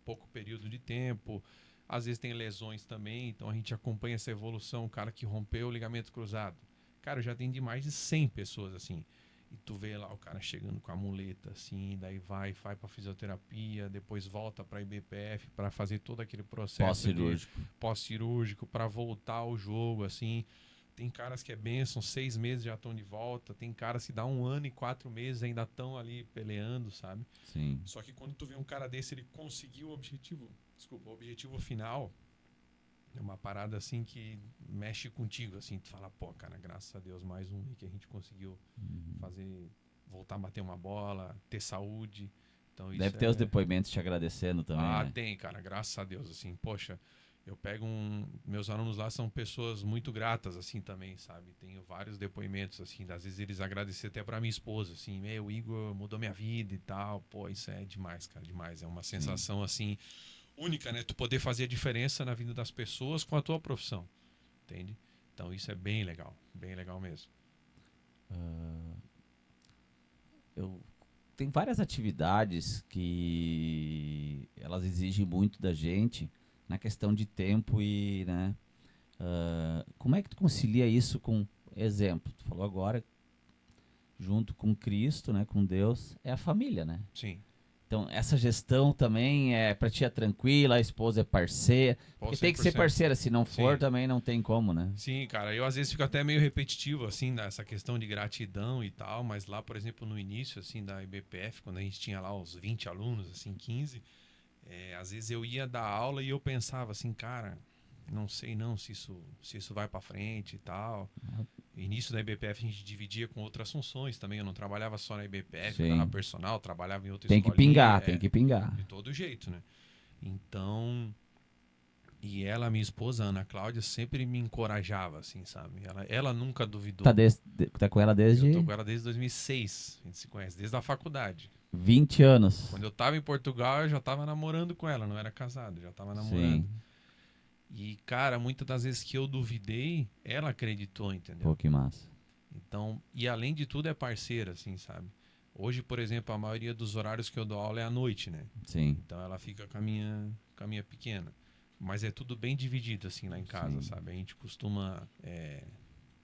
pouco período de tempo. Às vezes tem lesões também, então a gente acompanha essa evolução. O cara que rompeu o ligamento cruzado. Cara, eu já atendi mais de 100 pessoas assim. E tu vê lá o cara chegando com a muleta assim, daí vai pra fisioterapia, depois volta pra IBPF para fazer todo aquele processo de Pós-cirúrgico. pós-cirúrgico para voltar ao jogo assim. Tem caras que é bênção, 6 meses já estão de volta. Tem caras que dá 1 ano e 4 meses ainda estão ali peleando, sabe? Sim. Só que quando tu vê um cara desse, ele conseguiu o objetivo, desculpa, o objetivo final, é uma parada assim que mexe contigo, assim, tu fala, pô, cara, graças a Deus, mais um que a gente conseguiu Uhum. fazer, voltar a bater uma bola, ter saúde. Então Deve isso ter os é. depoimentos te agradecendo também, Ah, né? tem, cara, graças a Deus, assim, poxa, eu pego um. Meus alunos lá são pessoas muito gratas, assim, também, sabe? Tenho vários depoimentos, assim, às vezes eles agradecem até pra minha esposa, assim, meu, o Igor mudou minha vida e tal. Pô, isso é demais, cara, demais. É uma Sim. sensação, assim, única, né? Tu poder fazer a diferença na vida das pessoas com a tua profissão, entende? Então isso é bem legal mesmo. Ah, eu tem várias atividades que elas exigem muito da gente na questão de tempo e, né? Como é que tu concilia isso com exemplo? Tu falou agora junto com Cristo, né? Com Deus é a família, né? Sim, Então, essa gestão também é pra ti é tranquila, a esposa é parceira. pô, Porque cem tem que por ser cento parceira, se não for, Sim. também não tem como, né? Sim, cara, eu às vezes fico até meio repetitivo, assim, nessa questão de gratidão e tal, mas lá, por exemplo, no início, assim, da IBPF, quando a gente tinha lá os 20 alunos, assim, 15, às vezes eu ia dar aula e eu pensava assim, cara, não sei não se isso vai pra frente e tal. No início da IBPF a gente dividia com outras funções também, eu não trabalhava só na IBPF, eu dava Sim. personal, trabalhava em outra Tem que escolinha, pingar, tem que pingar. de todo jeito, né? Então, e ela, minha esposa, Ana Cláudia, sempre me encorajava, assim, sabe? Ela nunca Tá, duvidou. tá com ela Eu tô desde com ela desde 2006, a gente se conhece, desde a faculdade. 20 anos. Quando eu tava em Portugal, eu já tava namorando com ela, não era casado, já tava namorando. Sim. E, cara, muitas das vezes que eu duvidei, ela acreditou, Pô, entendeu? que massa. Então, e além de tudo é parceira, assim, sabe? Hoje, por exemplo, a maioria dos horários que eu dou aula é à noite, né? Sim, Então ela fica com a minha pequena. Mas é tudo bem dividido, assim, lá em casa, sim. sabe? A gente costuma.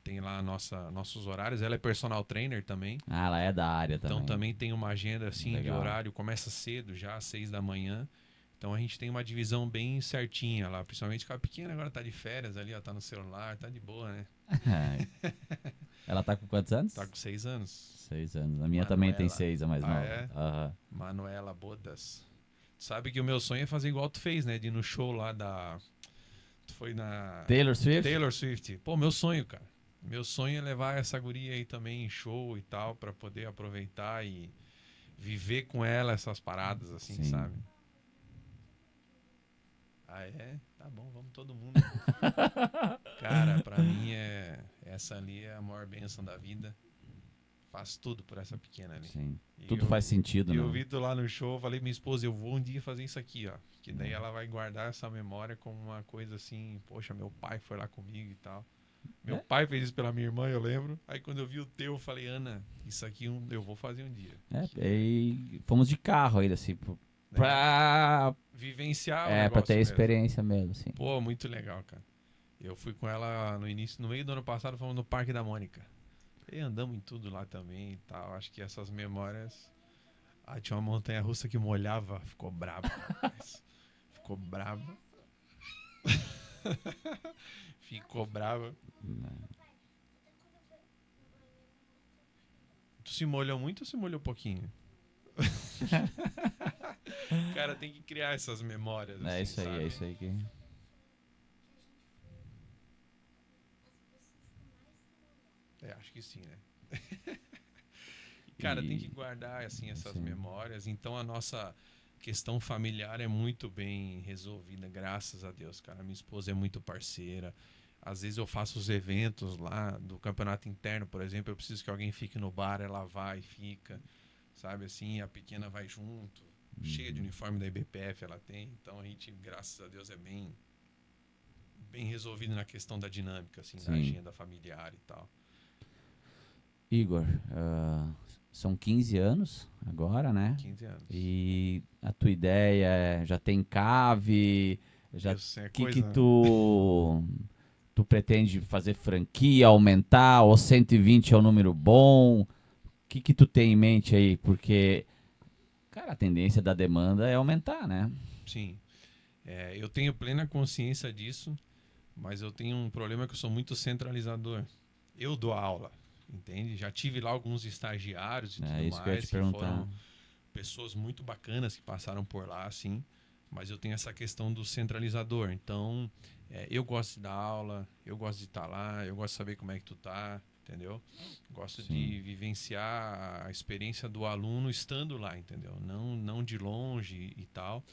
Tem lá nossos horários. Ela é personal trainer também. Ah, ela é da área Então também. também tem uma agenda, assim, de Legal. horário. Começa cedo já, às 6 da manhã. Então a gente tem uma divisão bem certinha lá. Principalmente com a pequena agora tá de férias ali, ó, tá no celular, tá de boa, né? Ela tá com quantos Tá anos? com 6 anos. 6 anos. A minha também tem Manuela. 6, a mais Ah, nova. é? Aham. Manuela Bodas. Tu sabe que o meu sonho é fazer igual tu fez, né? De ir no show lá Foi na Taylor Swift? Taylor Swift. Pô, meu sonho, cara. Meu sonho é levar essa guria aí também em show e tal, pra poder aproveitar e viver com ela essas paradas, assim, Sim. sabe? Ah, é? Tá bom, vamos todo mundo. Cara, pra mim essa ali é a maior bênção da vida. Faz tudo por essa pequena ali. Sim. E Tudo faz sentido, eu né? vi tu lá no show, falei pra minha esposa, eu vou um dia fazer isso aqui, ó. Que daí É. ela vai guardar essa memória como uma coisa assim, poxa, meu pai foi lá comigo e tal. Meu É. pai fez isso pela minha irmã, eu lembro. Aí quando eu vi o teu, eu falei, Ana, isso aqui eu vou fazer um dia. E fomos de carro ainda, assim, Né? pra, Vivenciar o pra ter negócio mesmo. experiência mesmo, assim. Pô, muito legal, cara. Eu fui com ela no início, no meio do ano passado, fomos no Parque da Mônica. E andamos em tudo lá também e tal. Acho que essas memórias. Ah, tinha uma montanha russa que molhava, ficou brava, rapaz. Ficou brava. Ficou brava. Tu se molhou muito ou se molhou pouquinho? Cara, tem que criar essas memórias, É assim, isso aí, sabe? é isso aí que. Acho que sim, né? Cara, tem que E. guardar, assim, essas Sim. memórias. Então a nossa questão familiar é muito bem resolvida, graças a Deus, cara. Minha esposa é muito parceira. Às vezes eu faço os eventos lá do campeonato interno, por exemplo, eu preciso que alguém fique no bar, ela vai e fica, sabe assim, a pequena vai junto, cheia de Uhum. uniforme da IBPF ela tem, então a gente, graças a Deus, é bem resolvido na questão da dinâmica, assim, da Sim. agenda familiar e tal. Igor, são 15 anos agora, né? 15 anos. E a tua ideia já tem cave, já Isso é que coisa. tu pretende fazer franquia, aumentar, ou 120 é um número bom? O que tu tem em mente aí? Porque, cara, a tendência da demanda é aumentar, né? Sim. Eu tenho plena consciência disso, mas eu tenho um problema que eu sou muito centralizador. Eu dou aula, entende? Já tive lá alguns estagiários e É tudo isso que eu ia te mais, que perguntar. foram pessoas muito bacanas que passaram por lá, assim, mas eu tenho essa questão do centralizador. Então, eu gosto de dar aula, eu gosto de estar lá, eu gosto de saber como é que tu tá, entendeu? Gosto Sim, de vivenciar a experiência do aluno estando lá, entendeu? Não de longe e tal.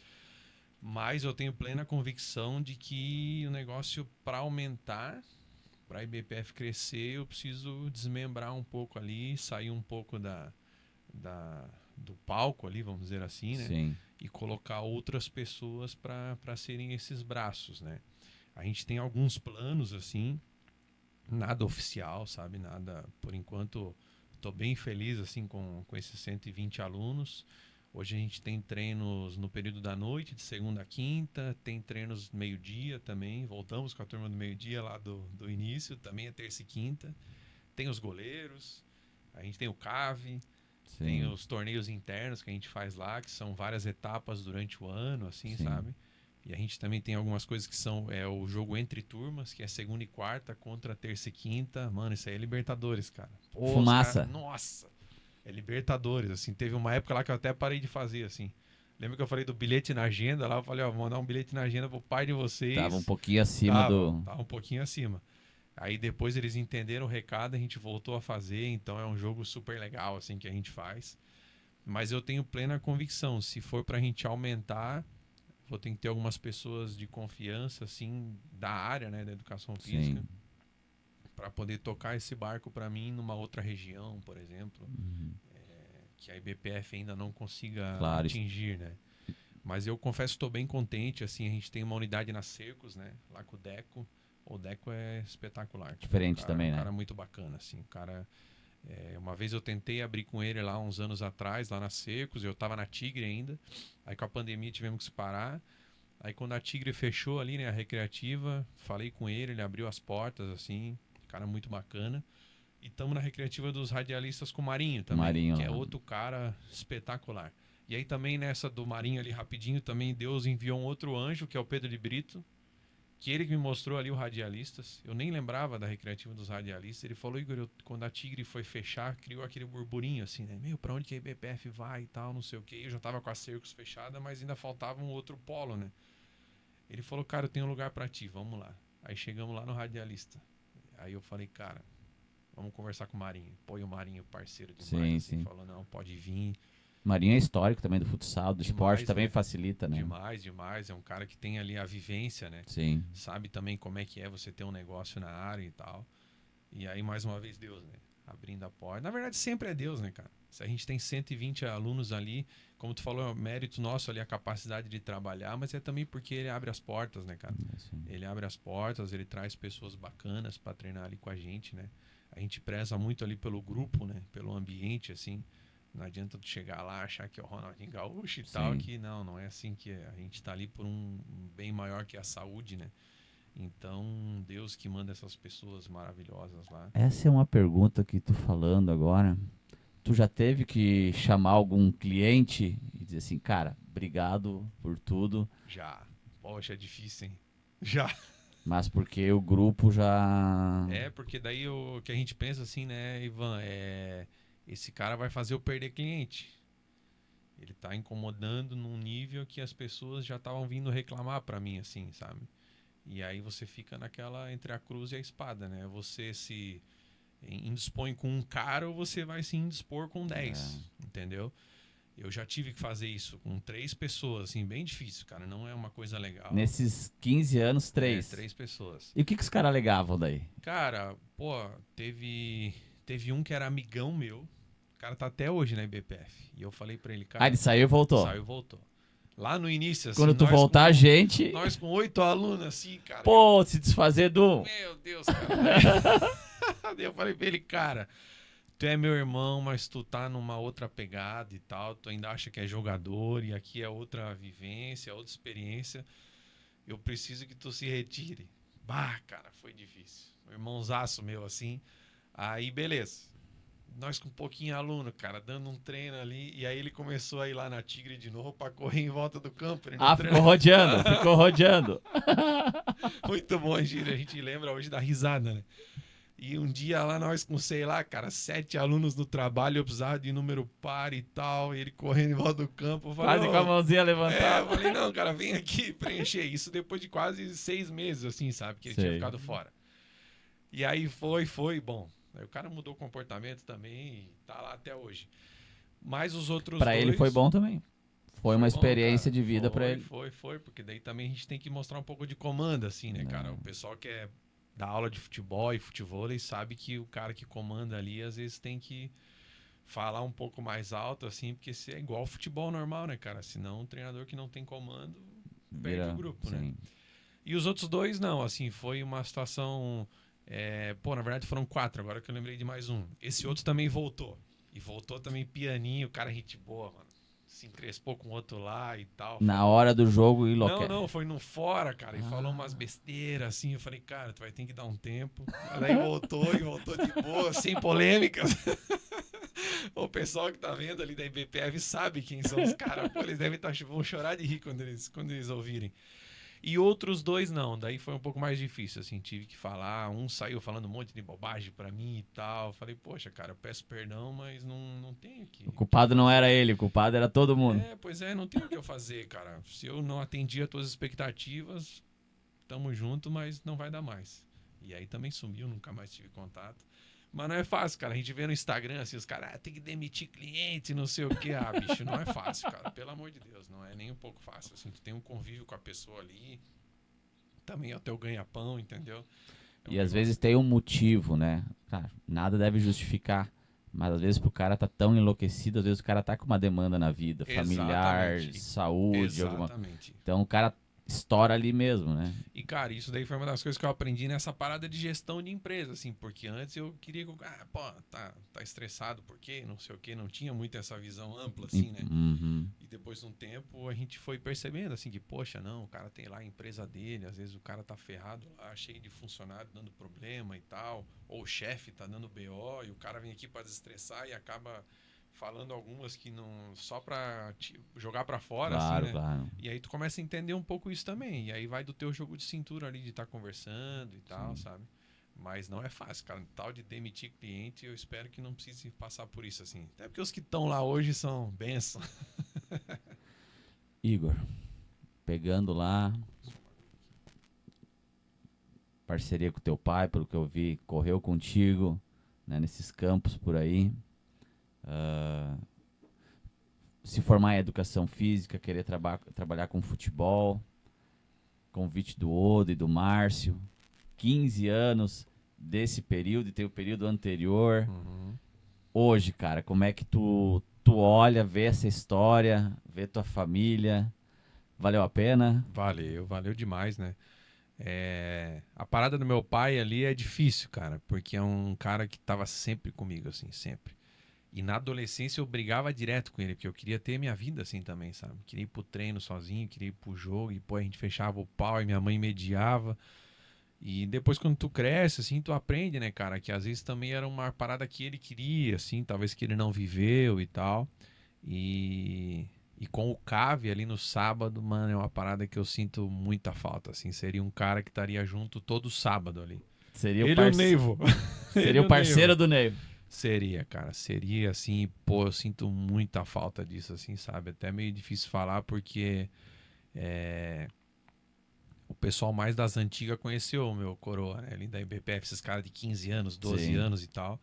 Mas eu tenho plena convicção de que o negócio, para aumentar, para a IBPF crescer, eu preciso desmembrar um pouco ali, sair um pouco do palco ali, vamos dizer assim, né? sim, E colocar outras pessoas para serem esses braços, né? A gente tem alguns planos assim, nada oficial, sabe? Nada, por enquanto, estou bem feliz assim com esses 120 alunos. Hoje a gente tem treinos no período da noite, de segunda a quinta, tem treinos meio-dia também. Voltamos com a turma do meio-dia lá do início, também é terça e quinta. Tem os goleiros, a gente tem o CAV, tem sim, os torneios internos que a gente faz lá, que são várias etapas durante o ano, assim, sim. sabe? E a gente também tem algumas coisas que são o jogo entre turmas, que é segunda e quarta contra terça e quinta. Mano, isso aí é Libertadores, cara. Pô, os caras. Fumaça. Nossa! É Libertadores, assim. Teve uma época lá que eu até parei de fazer, assim. Lembra que eu falei do bilhete na agenda lá? Eu falei, ó, vou mandar um bilhete na agenda pro pai de Tava um vocês. pouquinho acima Tava, do. tava um pouquinho acima. Aí depois eles entenderam o recado, a gente voltou a fazer, então é um jogo super legal, assim, que a gente faz. Mas eu tenho plena convicção, se for pra gente aumentar, vou ter que ter algumas pessoas de confiança, assim, da área, né, da educação física, Sim. para poder tocar esse barco para mim numa outra região, por exemplo, Uhum. que a IBPF ainda não consiga Claro, atingir, né? Mas eu confesso que estou bem contente, assim, a gente tem uma unidade na Cercos, né, lá com o Deco. O Deco é espetacular, cara. diferente Um também, né? cara muito bacana, assim, uma vez eu tentei abrir com ele lá uns anos atrás, lá na Secos, eu tava na Tigre ainda. Aí com a pandemia tivemos que se parar. Aí quando a Tigre fechou ali, né, a recreativa, falei com ele, ele abriu as portas, assim, cara muito bacana. E estamos na recreativa dos radialistas com o Marinho O também, Marinho que é lá. outro cara espetacular. E aí também nessa do Marinho ali rapidinho, também Deus enviou um outro anjo, que é o Pedro de Brito, que ele que me mostrou ali o Radialistas. Eu nem lembrava da recreativa dos radialistas. Ele falou, Igor, quando a Tigre foi fechar, criou aquele burburinho assim, né? Meu, pra onde que a IBPF vai e tal, não sei o quê. Eu já tava com a Cercos fechada, mas ainda faltava um outro polo, né? Ele falou, cara, eu tenho um lugar pra ti, vamos lá. Aí chegamos lá no radialista. Aí eu falei, cara, vamos conversar com o Marinho. Pô, e o Marinho, parceiro demais, Sim, assim, sim. falou, não, pode vir. Marinho é histórico também do futsal, do esporte, Demais, também né? facilita, né? Demais, demais. É um cara que tem ali a vivência, né? Sim. Sabe também como é que é você ter um negócio na área e tal. E aí, mais uma vez, Deus, né? Abrindo a porta. Na verdade, sempre é Deus, né, cara? Se a gente tem 120 alunos ali, como tu falou, é um mérito nosso ali, a capacidade de trabalhar, mas é também porque ele abre as portas, né, cara? Assim. Ele abre as portas, ele traz pessoas bacanas para treinar ali com a gente, né? A gente preza muito ali pelo grupo, né? Pelo ambiente, assim. Não adianta tu chegar lá achar que é o Ronaldinho Gaúcho e tal, Sim. que não é assim que é. A gente tá ali por um bem maior que a saúde, né? Então, Deus que manda essas pessoas maravilhosas lá. Essa é uma pergunta que tu falando agora. Tu já teve que chamar algum cliente e dizer assim, cara, obrigado por tudo, Já. Poxa, é difícil, hein? Já. mas porque o grupo já. É, porque daí o que a gente pensa assim, né, Ivan, esse cara vai fazer eu perder cliente. Ele tá incomodando num nível que as pessoas já estavam vindo reclamar pra mim, assim, sabe? E aí você fica naquela entre a cruz e a espada, né? Você se indispõe com um cara ou você vai se indispor com É, 10, entendeu? Eu já tive que fazer isso com 3 pessoas, assim, bem difícil, cara. Não é uma coisa legal. nesses 15 anos, É, três. 3 pessoas. E o que, que os caras alegavam daí? Cara, pô, teve um que era amigão meu. O cara tá até hoje na IBPF. E eu falei pra ele, Ah, ele cara, saiu e voltou. saiu e voltou. Lá no início, assim, Quando tu voltar, a gente. nós com 8 alunos, assim, cara. Pô, se desfazer do. Meu Deus, cara. Daí eu falei pra ele, cara, tu é meu irmão, mas tu tá numa outra pegada e tal. Tu ainda acha que é jogador e aqui é outra vivência, outra experiência. Eu preciso que tu se retire. Bah, cara, foi difícil. Um irmãozaço meu, assim. Aí, beleza. Nós com um pouquinho aluno, cara, dando um treino ali. E aí ele começou a ir lá na Tigre de novo pra correr em volta do campo. Ele não Ah, ficou treina. rodeando, ficou rodeando. Muito bom, Gírio. A gente lembra hoje da risada, né? E um dia lá nós com, sei lá, cara, 7 alunos no trabalho, eu precisava de número par e tal, e ele correndo em volta do campo. Eu falei, Quase com a ô, mãozinha eu levantada. falei, não, cara, vem aqui preencher isso depois de quase 6 meses, assim, sabe? Que ele tinha Sei. ficado fora. E aí bom. Aí o cara mudou o comportamento também e tá lá até hoje. Mas os outros Pra ele foi dois. bom também. Foi uma Bom, experiência cara. de vida pra ele. Foi, porque daí também a gente tem que mostrar um pouco de comando, assim, né, cara? O pessoal que é da aula de futebol e futevôlei sabe que o cara que comanda ali às vezes tem que falar um pouco mais alto, assim, porque se é igual ao futebol normal, né, cara? Senão um treinador que não tem comando perde o Vira, grupo, né? sim. E os outros dois, não, assim, foi uma situação. Pô, na verdade foram 4, agora que eu lembrei de mais um. Esse outro também voltou. E voltou também pianinho, o cara gente boa, mano. Se encrespou com o outro lá e tal. Na Falou. hora do jogo, Não, enlouquece. não, foi no fora, cara. E falou umas Ah, besteiras assim. Eu falei, cara, tu vai ter que dar um tempo. Mas daí voltou e voltou de boa, sem polêmicas. O pessoal que tá vendo ali da IBPF sabe quem são os caras. Pô, eles devem vão chorar de rir quando eles ouvirem. E outros dois não, daí foi um pouco mais difícil, assim, tive que falar, um saiu falando um monte de bobagem pra mim e tal, falei, poxa, cara, eu peço perdão, mas não tenho o que culpado não era fazer. ele, o culpado era todo mundo. Pois é, não tenho o que eu fazer, cara, se eu não atendi as tuas expectativas, tamo junto, mas não vai dar mais. E aí também sumiu, nunca mais tive contato. Mas não é fácil, cara. A gente vê no Instagram, assim, os caras, tem que demitir cliente, não sei o quê. Ah, bicho, não é fácil, cara. Pelo amor de Deus, não é nem um pouco fácil. Assim, tu tem um convívio com a pessoa ali, também até o ganha-pão, entendeu? É um E às negócio. vezes tem um motivo, né? Cara, nada deve justificar. Mas às vezes pro cara tá tão enlouquecido, às vezes o cara tá com uma demanda na vida, familiar, Exatamente. saúde, alguma. Exatamente. Então o cara estoura ali mesmo, né? E, cara, isso daí foi uma das coisas que eu aprendi nessa parada de gestão de empresa, assim, porque antes eu queria, pô, tá estressado, por quê? Não sei o quê, não tinha muito essa visão ampla, assim, né? Uhum. E depois de um tempo a gente foi percebendo, assim, que, poxa, não, o cara tem lá a empresa dele, às vezes o cara tá ferrado lá, cheio de funcionário dando problema e tal, ou o chefe tá dando BO e o cara vem aqui pra desestressar e acaba falando algumas que não, só pra jogar pra fora, assim, Claro, né? claro. E aí tu começa a entender um pouco isso também. E aí vai do teu jogo de cintura ali, de estar conversando e tal, Sim. sabe? Mas não é fácil, cara. Tal de demitir cliente, eu espero que não precise passar por isso, assim. Até porque os que estão lá hoje são bênçãos. Igor, pegando lá parceria com teu pai, pelo que eu vi, correu contigo, né, nesses campos por aí. Ah, se formar em educação física, querer trabalhar com futebol, convite do Odo e do Márcio, 15 anos desse período e tem o período anterior. Uhum. Hoje, cara, como é que tu olha, vê essa história, vê tua família? Valeu a pena? Valeu demais, né? A parada do meu pai ali é difícil, cara, porque é um cara que tava sempre comigo, assim, sempre. E na adolescência eu brigava direto com ele, porque eu queria ter minha vida assim também, sabe? Queria ir pro treino sozinho, queria ir pro jogo, e pô, a gente fechava o pau e minha mãe mediava. E depois quando tu cresce, assim, tu aprende, né, cara, que às vezes também era uma parada que ele queria, assim, talvez que ele não viveu e tal. E, e com o Cave ali no sábado, mano, é uma parada que eu sinto muita falta, assim, seria um cara que estaria junto todo sábado ali. Seria o, Ele e o parce... Neivo. Seria Ele e o o Neivo. parceiro do Ney. Seria, cara, seria assim, pô, eu sinto muita falta disso, assim, sabe? Até meio difícil falar porque é, o pessoal mais das antigas conheceu o meu coroa, né? Ali da IBPF, esses caras de 15 anos, 12 Sim. anos e tal.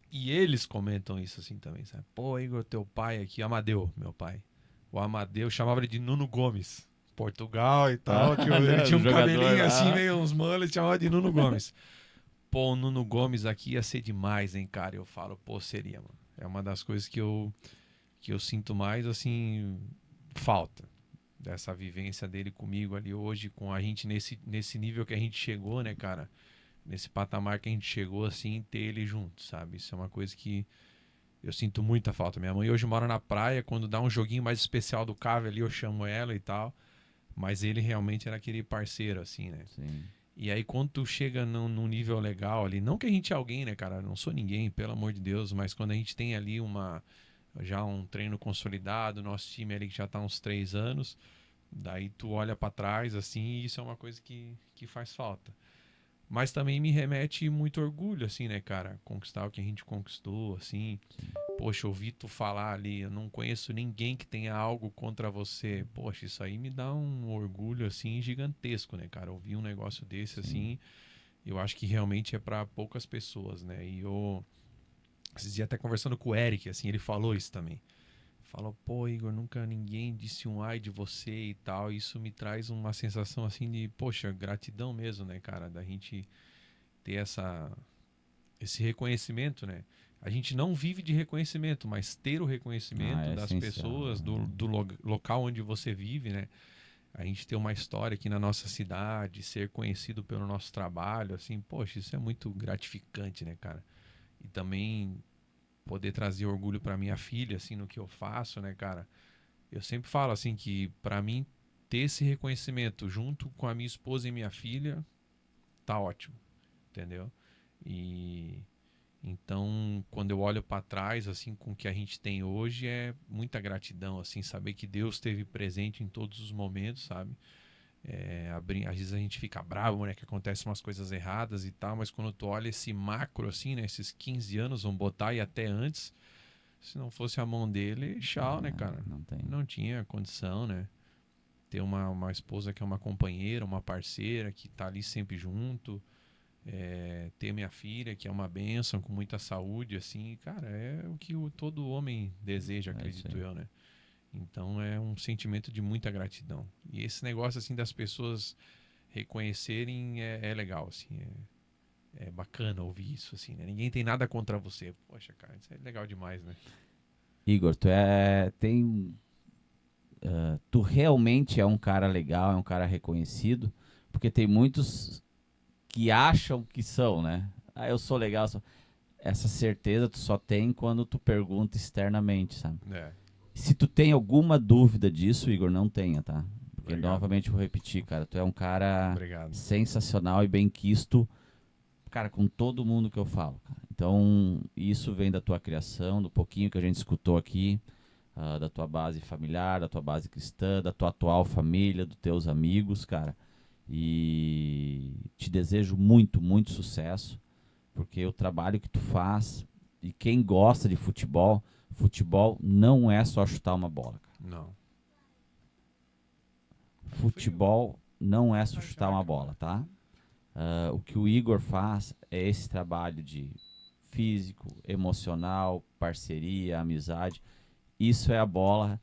E eles comentam isso assim também, sabe? Pô, Igor, teu pai aqui, Amadeu, meu pai. O Amadeu chamava ele de Nuno Gomes. Portugal e Ah, tal, ele não, tinha o um jogador cabelinho assim, lá. meio uns mullets, chamava de Nuno Gomes. Pô, o Nuno Gomes aqui ia ser demais, hein, cara? Eu falo, pô, seria, mano. É uma das coisas que eu sinto mais, assim, falta dessa vivência dele comigo ali hoje, com a gente nesse nível que a gente chegou, né, cara? Nesse patamar que a gente chegou, assim, ter ele junto, sabe? Isso é uma coisa que eu sinto muita falta. Minha mãe hoje mora na praia, quando dá um joguinho mais especial do Cave ali, eu chamo ela e tal. Mas ele realmente era aquele parceiro, assim, né? Sim. E aí, quando tu chega num nível legal ali, não que a gente é alguém, né, cara? Não sou ninguém, pelo amor de Deus, mas quando a gente tem ali já um treino consolidado, nosso time ali que já tá há uns 3 anos, daí tu olha pra trás, assim, e isso é uma coisa que faz falta. Mas também me remete muito orgulho, assim, né, cara? Conquistar o que a gente conquistou, assim. Poxa, ouvi tu falar ali, eu não conheço ninguém que tenha algo contra você. Poxa, isso aí me dá um orgulho, assim, gigantesco, né, cara? Ouvir um negócio desse, Sim. assim, eu acho que realmente é para poucas pessoas, né? E eu, esses dias até conversando com o Eric, assim, ele falou isso também. Falou, pô, Igor, nunca ninguém disse um ai de você e tal. Isso me traz uma sensação, assim, de, poxa, gratidão mesmo, né, cara? Da gente ter esse reconhecimento, né? A gente não vive de reconhecimento, mas ter o Ah, reconhecimento é das essencial. pessoas, do local onde você vive, né? A gente ter uma história aqui na nossa cidade, ser conhecido pelo nosso trabalho, assim, poxa, isso é muito gratificante, né, cara? E também poder trazer orgulho para minha filha, assim, no que eu faço, né, cara? Eu sempre falo, assim, que para mim ter esse reconhecimento junto com a minha esposa e minha filha, tá ótimo, entendeu? E então, quando eu olho para trás, assim, com o que a gente tem hoje, é muita gratidão, assim, saber que Deus esteve presente em todos os momentos, sabe? Às vezes a gente fica bravo, né, que acontecem umas coisas erradas e tal, mas quando tu olha esse macro, assim, né, esses 15 anos, vamos botar, e até antes, se não fosse a mão dele, tchau, né, cara? Não tem. Não tinha condição, né? Ter uma esposa que é uma companheira, uma parceira, que tá ali sempre junto, ter minha filha, que é uma bênção, com muita saúde, assim, cara, é o que todo homem deseja, É isso acredito aí. eu, né? Então é um sentimento de muita gratidão. E esse negócio, assim, das pessoas reconhecerem é legal, assim, é bacana ouvir isso, assim, né? Ninguém tem nada contra você. Poxa, cara, isso é legal demais, né? Igor, tu realmente é um cara legal, é um cara reconhecido, porque tem muitos que acham que são, né? Ah, eu sou legal. Essa certeza tu só tem quando tu pergunta externamente, sabe? É, Se tu tem alguma dúvida disso, Igor, não tenha, tá? Porque obrigado, novamente vou repetir, cara, tu é um cara obrigado. sensacional e bem quisto, cara, com todo mundo que eu falo, cara. Então, isso vem da tua criação, do pouquinho que a gente escutou aqui, da tua base familiar, da tua base cristã, da tua atual família, dos teus amigos, cara. E te desejo muito, muito sucesso, porque o trabalho que tu faz e quem gosta de futebol, futebol não é só chutar uma bola, cara. Não. Tá frio? Futebol não é só Ah, chutar será uma que não bola, é? tá? O que o Igor faz é esse trabalho de físico, emocional, parceria, amizade. Isso é a bola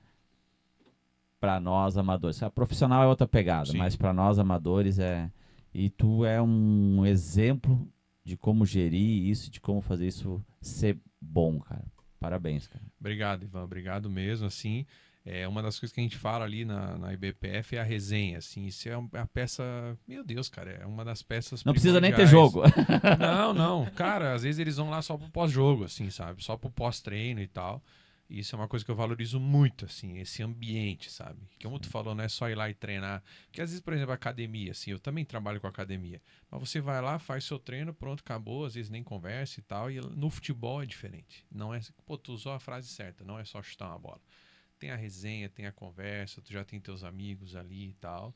para nós amadores. A profissional é outra pegada, Sim. mas para nós amadores é. E tu é um exemplo de como gerir isso, de como fazer isso ser bom, cara. Parabéns, cara. Obrigado, Ivan. Obrigado mesmo, assim. Uma das coisas que a gente fala ali na IBPF é a resenha, assim. Isso é a peça... Meu Deus, cara, é uma das peças Não precisa nem ter primordiais. jogo. Não, não. Cara, às vezes eles vão lá só pro pós-jogo, assim, sabe? Só pro pós-treino e tal. E isso é uma coisa que eu valorizo muito, assim, esse ambiente, sabe? Que como tu falou, não é só ir lá e treinar. Porque às vezes, por exemplo, a academia, assim, eu também trabalho com academia. Mas você vai lá, faz seu treino, pronto, acabou, às vezes nem conversa e tal. E no futebol é diferente. Não é, pô, tu usou a frase certa, não é só chutar uma bola. Tem a resenha, tem a conversa, tu já tem teus amigos ali e tal.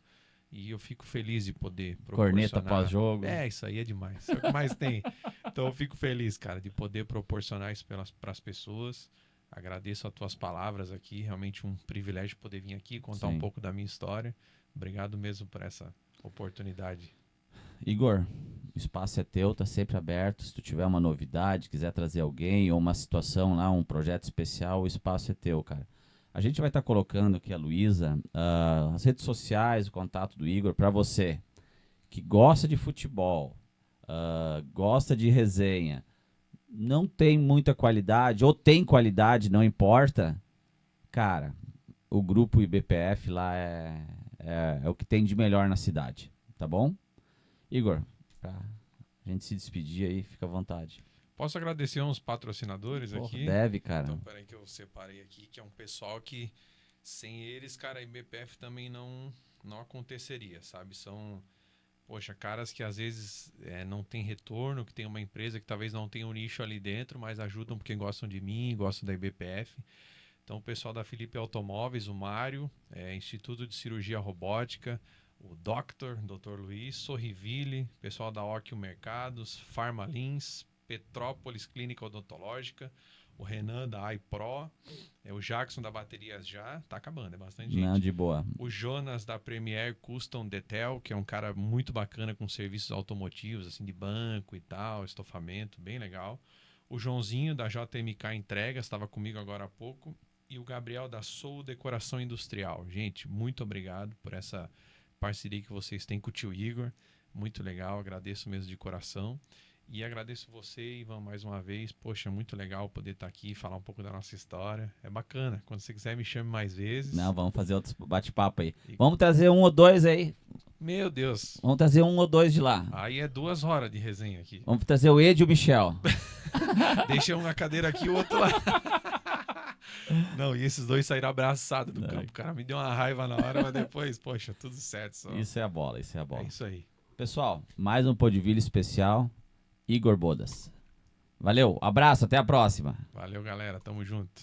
E eu fico feliz de poder Corneta proporcionar. pós-jogo. Isso aí é demais. É o que mais tem. Então eu fico feliz, cara, de poder proporcionar isso para as pessoas. Agradeço as tuas palavras aqui. Realmente um privilégio poder vir aqui contar um pouco da minha história. Obrigado mesmo por essa oportunidade. Igor, o espaço é teu, tá sempre aberto. Se tu tiver uma novidade, quiser trazer alguém ou uma situação lá, um projeto especial, o espaço é teu, cara. A gente vai estar colocando aqui a Luísa, as redes sociais, o contato do Igor, para você que gosta de futebol, gosta de resenha, não tem muita qualidade, ou tem qualidade, não importa, cara, o grupo IBPF lá é o que tem de melhor na cidade, tá bom? Igor, pra gente se despedir aí, fica à vontade. Posso agradecer uns patrocinadores Porra, aqui? deve, cara. Então, peraí que eu separei aqui, que é um pessoal que, sem eles, cara, a IBPF também não aconteceria, sabe? São, poxa, caras que às vezes não tem retorno, que tem uma empresa que talvez não tenha um nicho ali dentro, mas ajudam porque gostam de mim, gostam da IBPF. Então, o pessoal da Felipe Automóveis, o Mário, Instituto de Cirurgia Robótica, o Dr. Luiz, Sorriville, pessoal da Occhio Mercados, Farmalins, Petrópolis Clínica Odontológica, o Renan da iPro, o Jackson da Baterias Já, tá acabando, é bastante gente. Não, de boa. O Jonas da Premier Custom Detail, que é um cara muito bacana com serviços automotivos, assim, de banco e tal, estofamento, bem legal. O Joãozinho da JMK Entregas, estava comigo agora há pouco. E o Gabriel da Soul Decoração Industrial. Gente, muito obrigado por essa parceria que vocês têm com o tio Igor. Muito legal, agradeço mesmo de coração. E agradeço você, Ivan, mais uma vez. Poxa, muito legal poder estar aqui e falar um pouco da nossa história. É bacana. Quando você quiser, me chame mais vezes. Não, vamos fazer outros bate-papo aí. Vamos trazer um ou dois aí. Meu Deus. Vamos trazer um ou dois de lá. Aí é 2 horas de resenha aqui. Vamos trazer o Ed e o Michel. Deixa um na cadeira aqui e o outro lá. Não, e esses dois saíram abraçados do campo. O cara me deu uma raiva na hora, mas depois, poxa, tudo certo. Só. Isso é a bola, isso é a bola. É isso aí. Pessoal, mais um Podville especial. Igor Bodas. Valeu, abraço, até a próxima. Valeu, galera. Tamo junto.